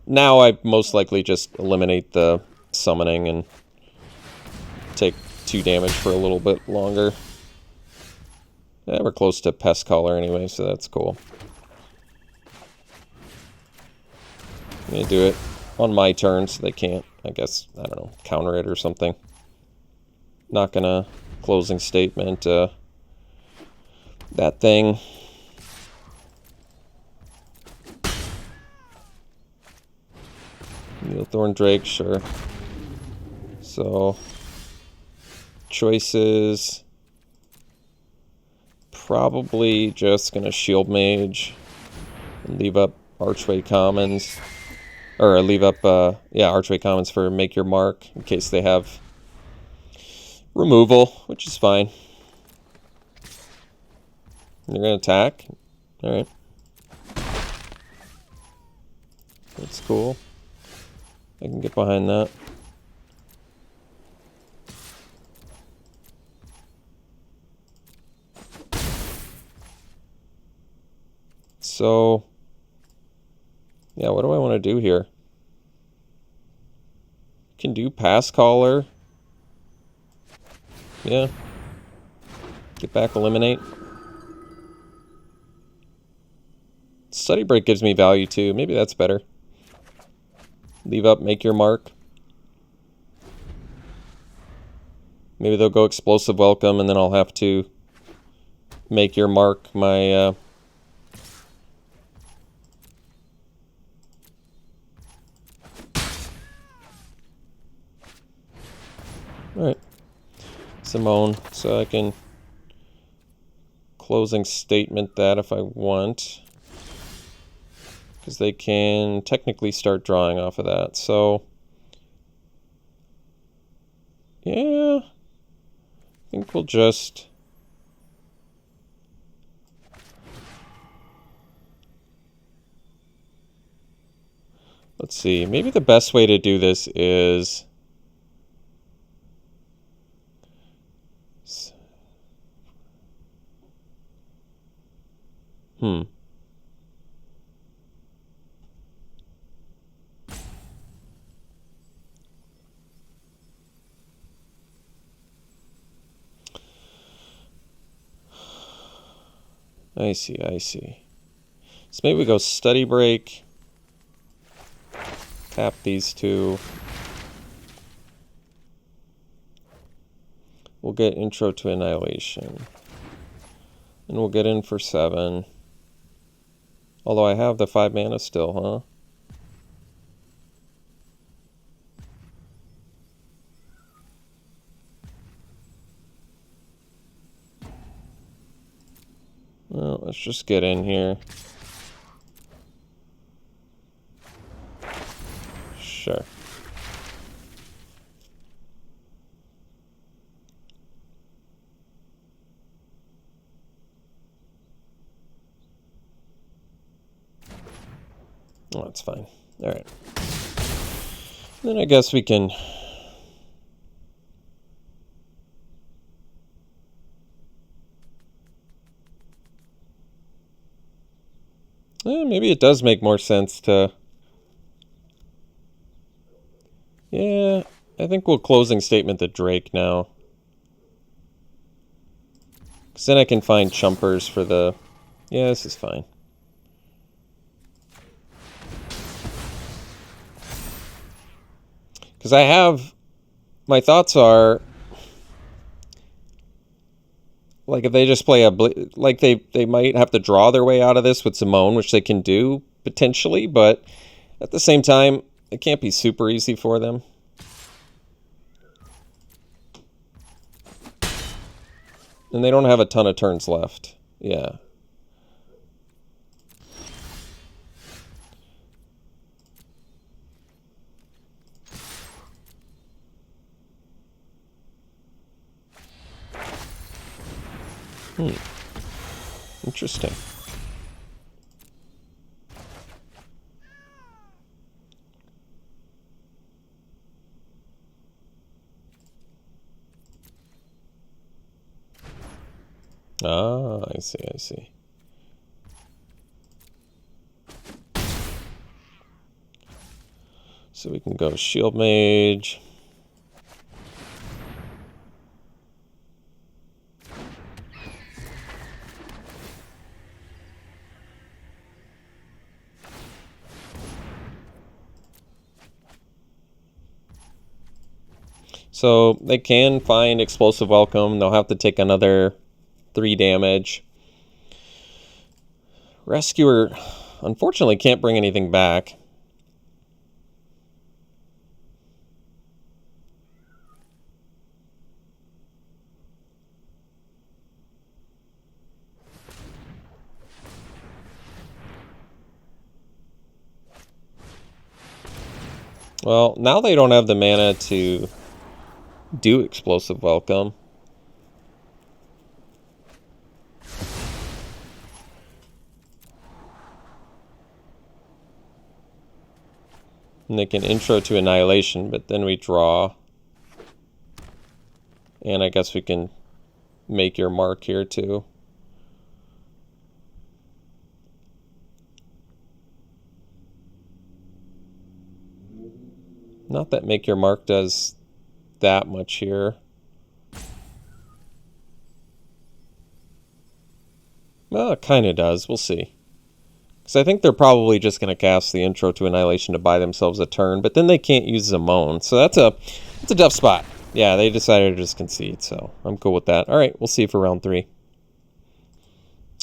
Now I most likely just eliminate the summoning and take 2 damage for a little bit longer. Yeah, we're close to Pest Caller anyway, so that's cool. I'm going to do it on my turn so they can't, I guess, I don't know, counter it or something. Not going to closing statement that thing. Neilthorn Drake, sure. So, choices. Probably just going to Shield Mage and leave up Archway Commons. Or leave up, yeah, Archway Commons for Make Your Mark in case they have removal, which is fine. They're going to attack. Alright. That's cool. I can get behind that. So, yeah, what do I want to do here? Can do Pass Caller. Yeah. Get back, eliminate. Study Break gives me value too. Maybe that's better. Leave up, Make Your Mark. Maybe they'll go Explosive Welcome and then I'll have to Make Your Mark my... Alright. Simone, so I can closing statement that if I want. Because they can technically start drawing off of that. So, yeah, I think we'll just... Let's see, maybe the best way to do this is... I see, I see. So maybe we go Study Break. Tap these 2. We'll get Intro to Annihilation. And we'll get in for 7. Although I have the 5 mana still, huh? Well, let's just get in here. Sure. Oh, that's fine. All right. Then I guess we can... maybe it does make more sense to... Yeah, I think we'll closing statement the Drake now. Because then I can find chumpers for the... Yeah, this is fine. Because I have... My thoughts are... Like if they just play like they might have to draw their way out of this with Simone, which they can do potentially, but at the same time, it can't be super easy for them. And they don't have a ton of turns left. Yeah. Interesting. Ah, I see, I see. So we can go Shield Mage. So they can find Explosive Welcome. They'll have to take another 3 damage. Rescuer, unfortunately, can't bring anything back. Well, now they don't have the mana to do Explosive Welcome. And they can intro to Annihilation, but then we draw. And I guess we can make your mark here too. Not that make your mark does that much here. Well, it kind of does. We'll see. Because I think they're probably just going to cast the intro to Annihilation to buy themselves a turn, but then they can't use Zamone. So that's a tough spot. Yeah, they decided to just concede, so I'm cool with that. All right, we'll see for round 3.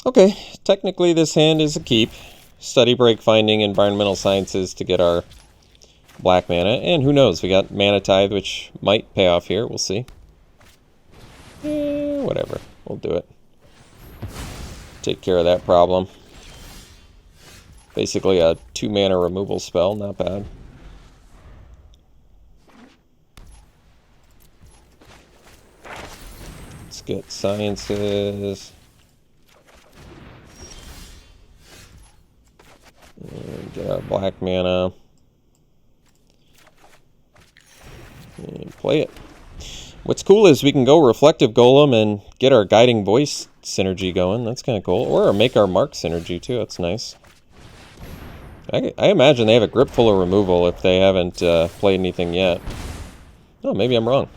Okay, technically this hand is a keep. Study Break, Finding Environmental Sciences to get our black mana, and who knows, we got Mana Tithe, which might pay off here. We'll see. Whatever, we'll do it. Take care of that problem. Basically a 2 mana removal spell, not bad. Let's get Sciences. And get our black mana. And play it. What's cool is we can go Reflective Golem and get our Guiding Voice synergy going. That's kind of cool. Or make our Mark synergy too. That's nice. I imagine they have a grip full of removal if they haven't played anything yet. Oh, maybe I'm wrong.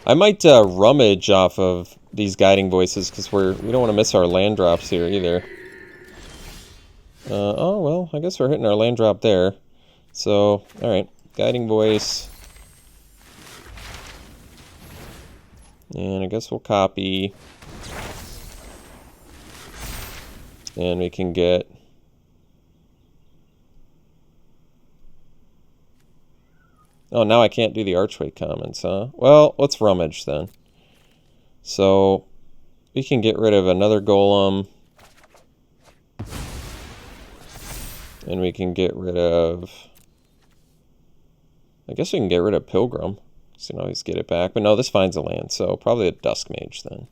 I might rummage off of these Guiding Voices because we don't want to miss our land drops here either. Oh, well, I guess we're hitting our land drop there. So, alright. Guiding Voice. And I guess we'll copy. And we can get... Oh, now I can't do the Archway comments, huh? Well, let's rummage then. So, we can get rid of another Golem. And we can get rid of... I guess we can get rid of Pilgrim. So you can always get it back. But no, this finds a land, so probably a Dusk Mage then.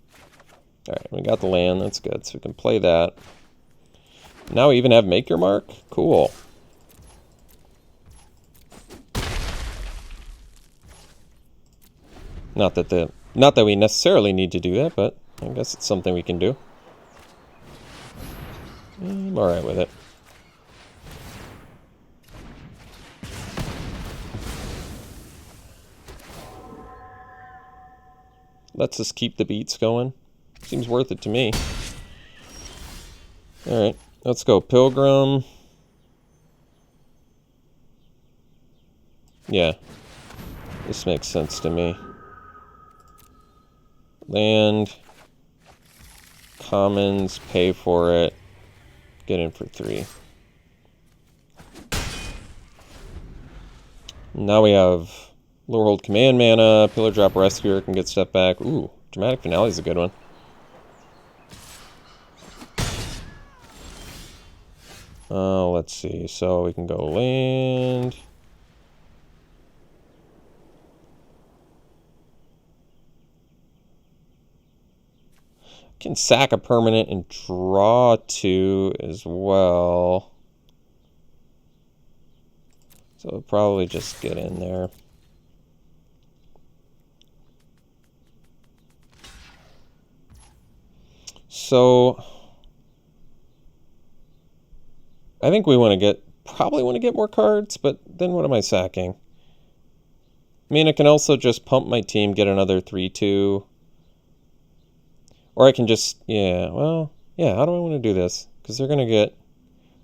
Alright, we got the land, that's good. So we can play that. Now we even have Make Your Mark? Cool. Not that we necessarily need to do that, but I guess it's something we can do. I'm alright with it. Let's just keep the beats going. Seems worth it to me. Alright, let's go Pilgrim. Yeah, this makes sense to me. Land. Commons, pay for it. Get in for 3. Now we have Lower Hold Command mana, Pillar Drop Rescuer can get step back. Ooh, Dramatic Finale is a good one. Let's see. So we can go land. Can sack a permanent and draw 2 as well. So we'll probably just get in there. So I think we probably want to get more cards, but then what am I sacking? I mean, I can also just pump my team, get another 3/2. Or I can just, how do I want to do this? Because they're going to get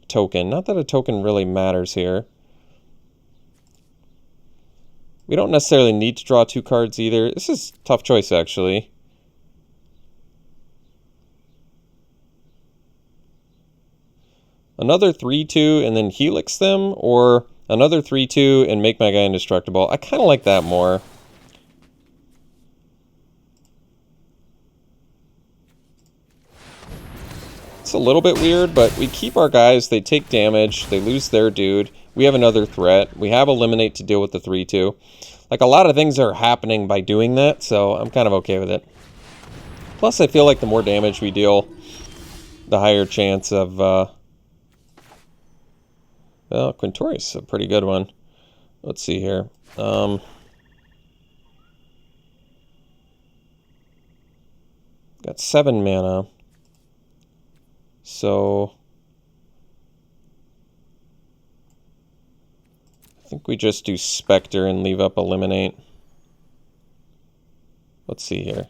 a token. Not that a token really matters here. We don't necessarily need to draw 2 cards either. This is a tough choice, actually. Another 3/2 and then Helix them, or another 3/2 and make my guy indestructible. I kind of like that more. It's a little bit weird, but we keep our guys. They take damage. They lose their dude. We have another threat. We have Eliminate to deal with the 3/2. Like, a lot of things are happening by doing that, so I'm kind of okay with it. Plus, I feel like the more damage we deal, the higher chance of... well, Quintorius is a pretty good one. Let's see here. Got 7 mana. So I think we just do Spectre and leave up Eliminate. Let's see here.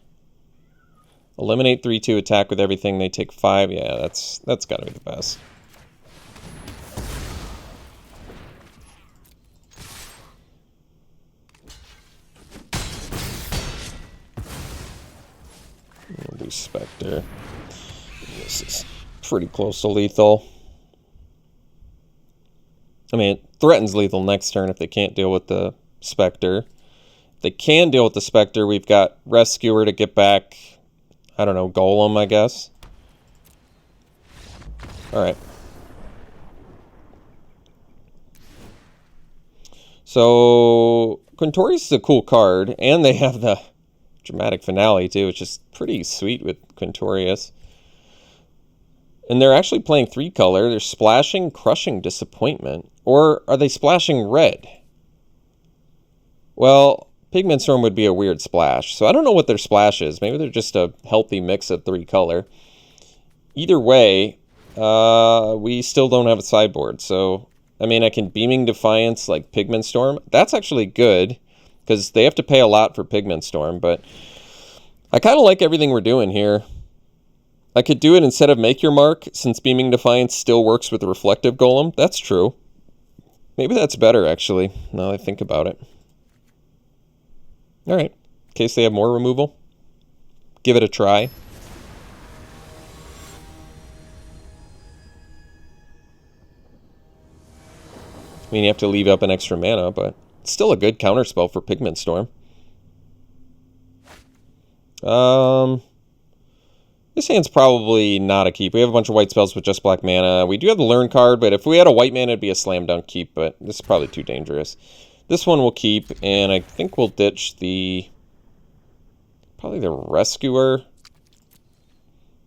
Eliminate 3/2, attack with everything. They take 5. Yeah, that's got to be the best. We'll do Spectre. This is pretty close to lethal. I mean, it threatens lethal next turn if they can't deal with the Spectre. If they can deal with the Spectre, we've got Rescuer to get back, I don't know, Golem, I guess. Alright. So, Quintorius is a cool card, and they have the Dramatic Finale, too, which is pretty sweet with Quintorius. And they're actually playing 3-color. They're splashing Crushing Disappointment. Or are they splashing red? Well, Pigment Storm would be a weird splash. So I don't know what their splash is. Maybe they're just a healthy mix of 3-color. Either way, we still don't have a sideboard. So, I mean, I can Beaming Defiance like Pigment Storm. That's actually good, because they have to pay a lot for Pigment Storm. But I kind of like everything we're doing here. I could do it instead of Make Your Mark, since Beaming Defiance still works with the Reflective Golem. That's true. Maybe that's better, actually, now that I think about it. Alright, in case they have more removal, give it a try. I mean, you have to leave up an extra mana, but it's still a good counterspell for Pigment Storm. This hand's probably not a keep. We have a bunch of white spells with just black mana. We do have the Learn card, but if we had a white mana, it'd be a slam dunk keep, but this is probably too dangerous. This one we'll keep, and I think we'll ditch probably the Rescuer.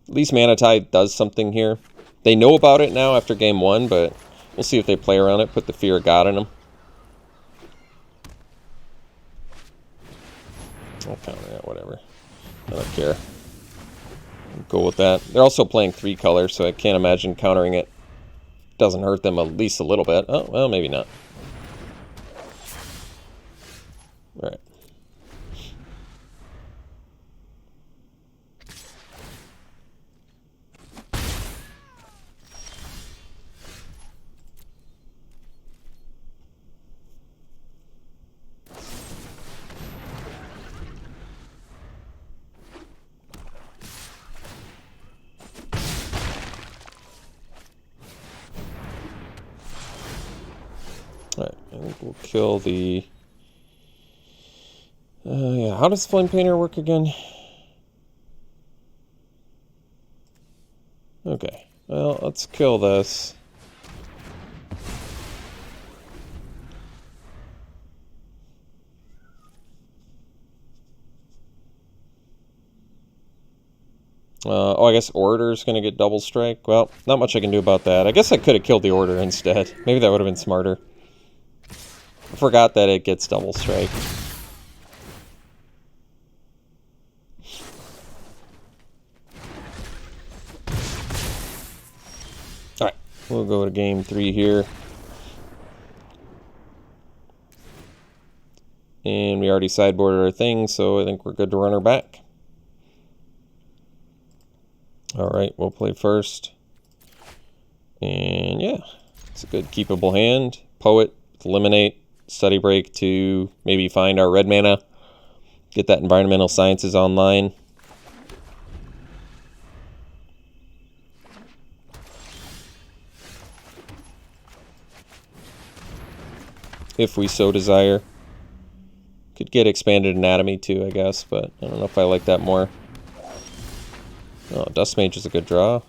At least Mana Tide does something here. They know about it now after game 1, but we'll see if they play around it, put the Fear of God in them. I'll counter that, whatever. I don't care. Go with that. They're also playing 3-color, so I can't imagine countering it doesn't hurt them at least a little bit. Oh, well, maybe not. All right. Alright, I think we'll kill the... yeah, how does Flame Painter work again? Okay, well, let's kill this. Oh, I guess Orator's going to get double strike. Well, not much I can do about that. I guess I could have killed the Orator instead. Maybe that would have been smarter. I forgot that it gets double strike. Alright, we'll go to game 3 here. And we already sideboarded our thing, so I think we're good to run her back. Alright, we'll play first. And yeah, it's a good keepable hand. Poet, Eliminate, Study Break to maybe find our red mana. Get that Environmental Sciences online. If we so desire. Could get Expanded Anatomy too, I guess, but I don't know if I like that more. Oh, Dust Mage is a good draw.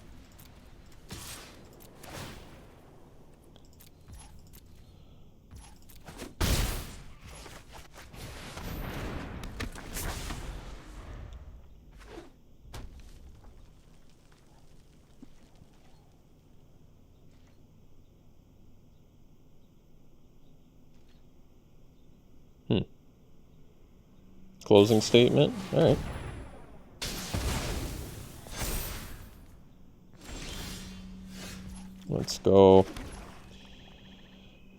Closing statement. All right. Let's go.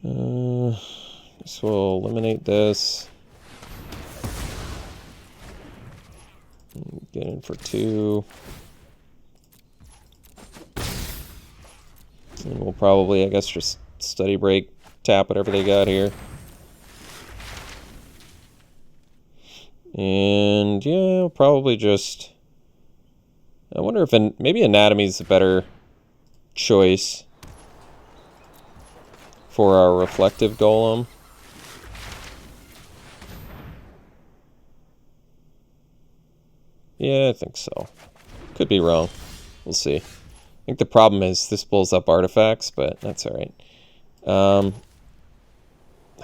Guess we'll eliminate this. Get in for 2. And we'll probably, I guess, just Study Break, tap whatever they got here. And yeah, we'll probably just... I wonder if maybe Anatomy is a better choice for our Reflective Golem. Yeah, I think so. Could be wrong. We'll see. I think the problem is this pulls up artifacts, but that's alright. I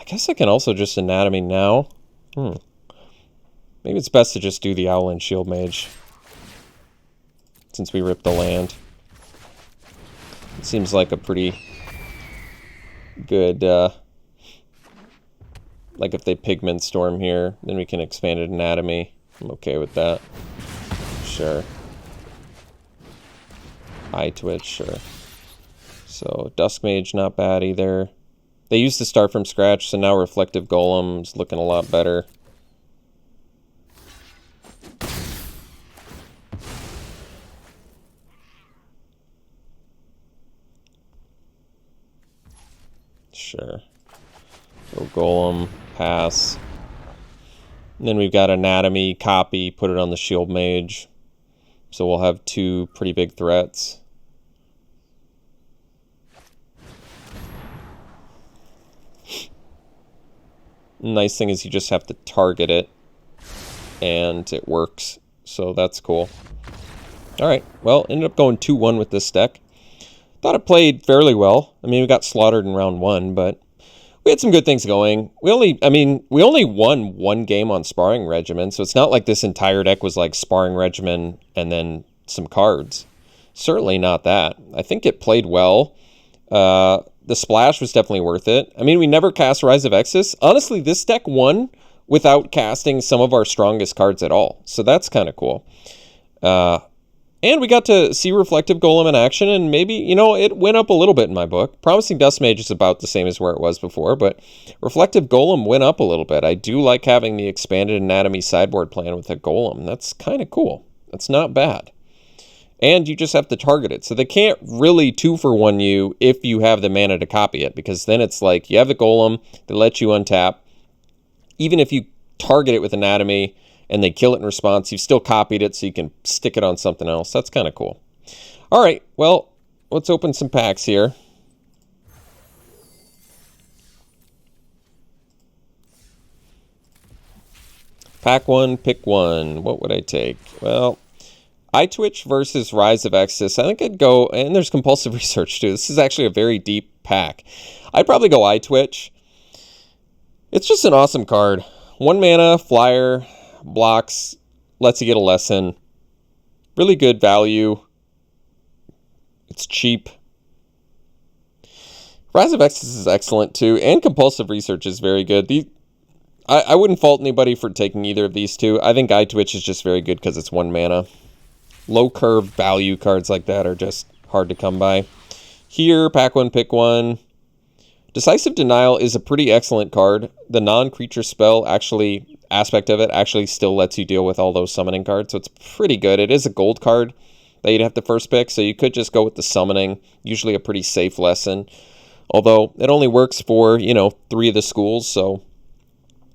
guess I can also just Anatomy now. Maybe it's best to just do the Owl and Shield Mage, since we ripped the land. It seems like a pretty good, like if they Pigment Storm here, then we can Expanded Anatomy. I'm okay with that. Sure. Eye Twitch, sure. So, Dusk Mage, not bad either. They used to start from scratch, so now Reflective Golem's looking a lot better. Sure. So Golem, pass. And then we've got Anatomy, copy, put it on the Shield Mage. So we'll have 2 pretty big threats. Nice thing is you just have to target it, and it works. So that's cool. Alright, well, ended up going 2-1 with this deck. Thought it played fairly well. I mean, we got slaughtered in round 1, but we had some good things going. We only won 1 game on Sparring Regimen, so it's not like this entire deck was like Sparring Regimen and then some cards. Certainly not that. I think it played well. The splash was definitely worth it. I mean, we never cast Rise of Exodus. Honestly, this deck won without casting some of our strongest cards at all, so that's kind of cool. And we got to see Reflective Golem in action, and maybe, you know, it went up a little bit in my book. Promising Dust Mage is about the same as where it was before, but Reflective Golem went up a little bit. I do like having the Expanded Anatomy sideboard plan with a Golem. That's kind of cool. That's not bad. And you just have to target it. So they can't really 2-for-1 you if you have the mana to copy it, because then it's like you have the Golem, they let you untap. Even if you target it with Anatomy and they kill it in response, you've still copied it so you can stick it on something else. That's kind of cool. All right, well, let's open some packs here. Pack one, pick one. What would I take? Well, iTwitch versus Rise of Exodus. I think I'd go, and there's compulsive research too. This is actually a very deep pack. I'd probably go iTwitch. It's just an awesome card. 1 mana, flyer, blocks, lets you get a lesson. Really good value. It's cheap. Rise of Exodus is excellent too, and compulsive research is very good. I wouldn't fault anybody for taking either of these two. I think iTwitch is just very good because it's 1 mana. Low curve value cards like that are just hard to come by. Here, pack one, pick one. Decisive Denial is a pretty excellent card. The non-creature spell aspect of it actually still lets you deal with all those summoning cards, so it's pretty good. It is a gold card that you'd have to first pick, so you could just go with the summoning. Usually a pretty safe lesson. Although it only works for, 3 of the schools, so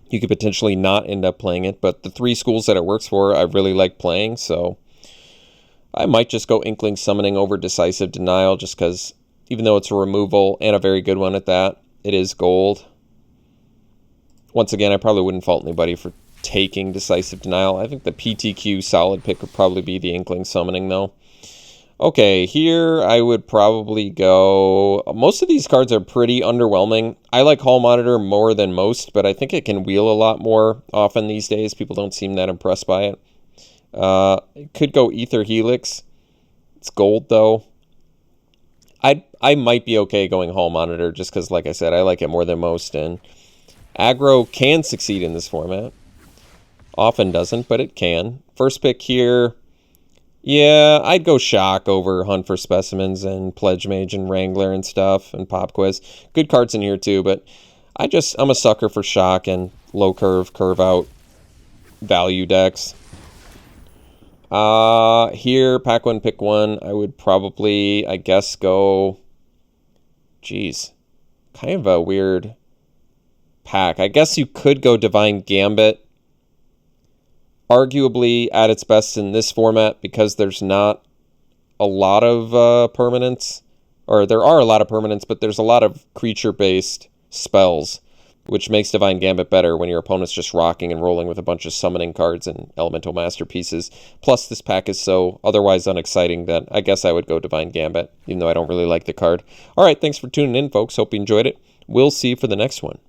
you could potentially not end up playing it. But the 3 schools that it works for, I really like playing, so I might just go Inkling Summoning over Decisive Denial, just because even though it's a removal, and a very good one at that, it is gold. Once again, I probably wouldn't fault anybody for taking Decisive Denial. I think the PTQ solid pick would probably be the Inkling Summoning, though. Okay, here I would probably go... Most of these cards are pretty underwhelming. I like Hall Monitor more than most, but I think it can wheel a lot more often these days. People don't seem that impressed by it. It could go Ether Helix. It's gold, though. I might be okay going Hall Monitor, just because, like I said, I like it more than most, and aggro can succeed in this format. Often doesn't, but it can. First pick here... Yeah, I'd go Shock over Hunt for Specimens and Pledge Mage and Wrangler and stuff and Pop Quiz. Good cards in here too, but I'm a sucker for Shock and low curve, curve out value decks. Here, pack one, pick one. I would probably, I guess, go... Geez, kind of a weird pack. I guess you could go Divine Gambit. Arguably at its best in this format because there's not a lot of permanents, or there are a lot of permanents, but there's a lot of creature-based spells, which makes Divine Gambit better when your opponent's just rocking and rolling with a bunch of summoning cards and elemental masterpieces. Plus, this pack is so otherwise unexciting that I guess I would go Divine Gambit, even though I don't really like the card. All right, thanks for tuning in, folks. Hope you enjoyed it. We'll see you for the next one.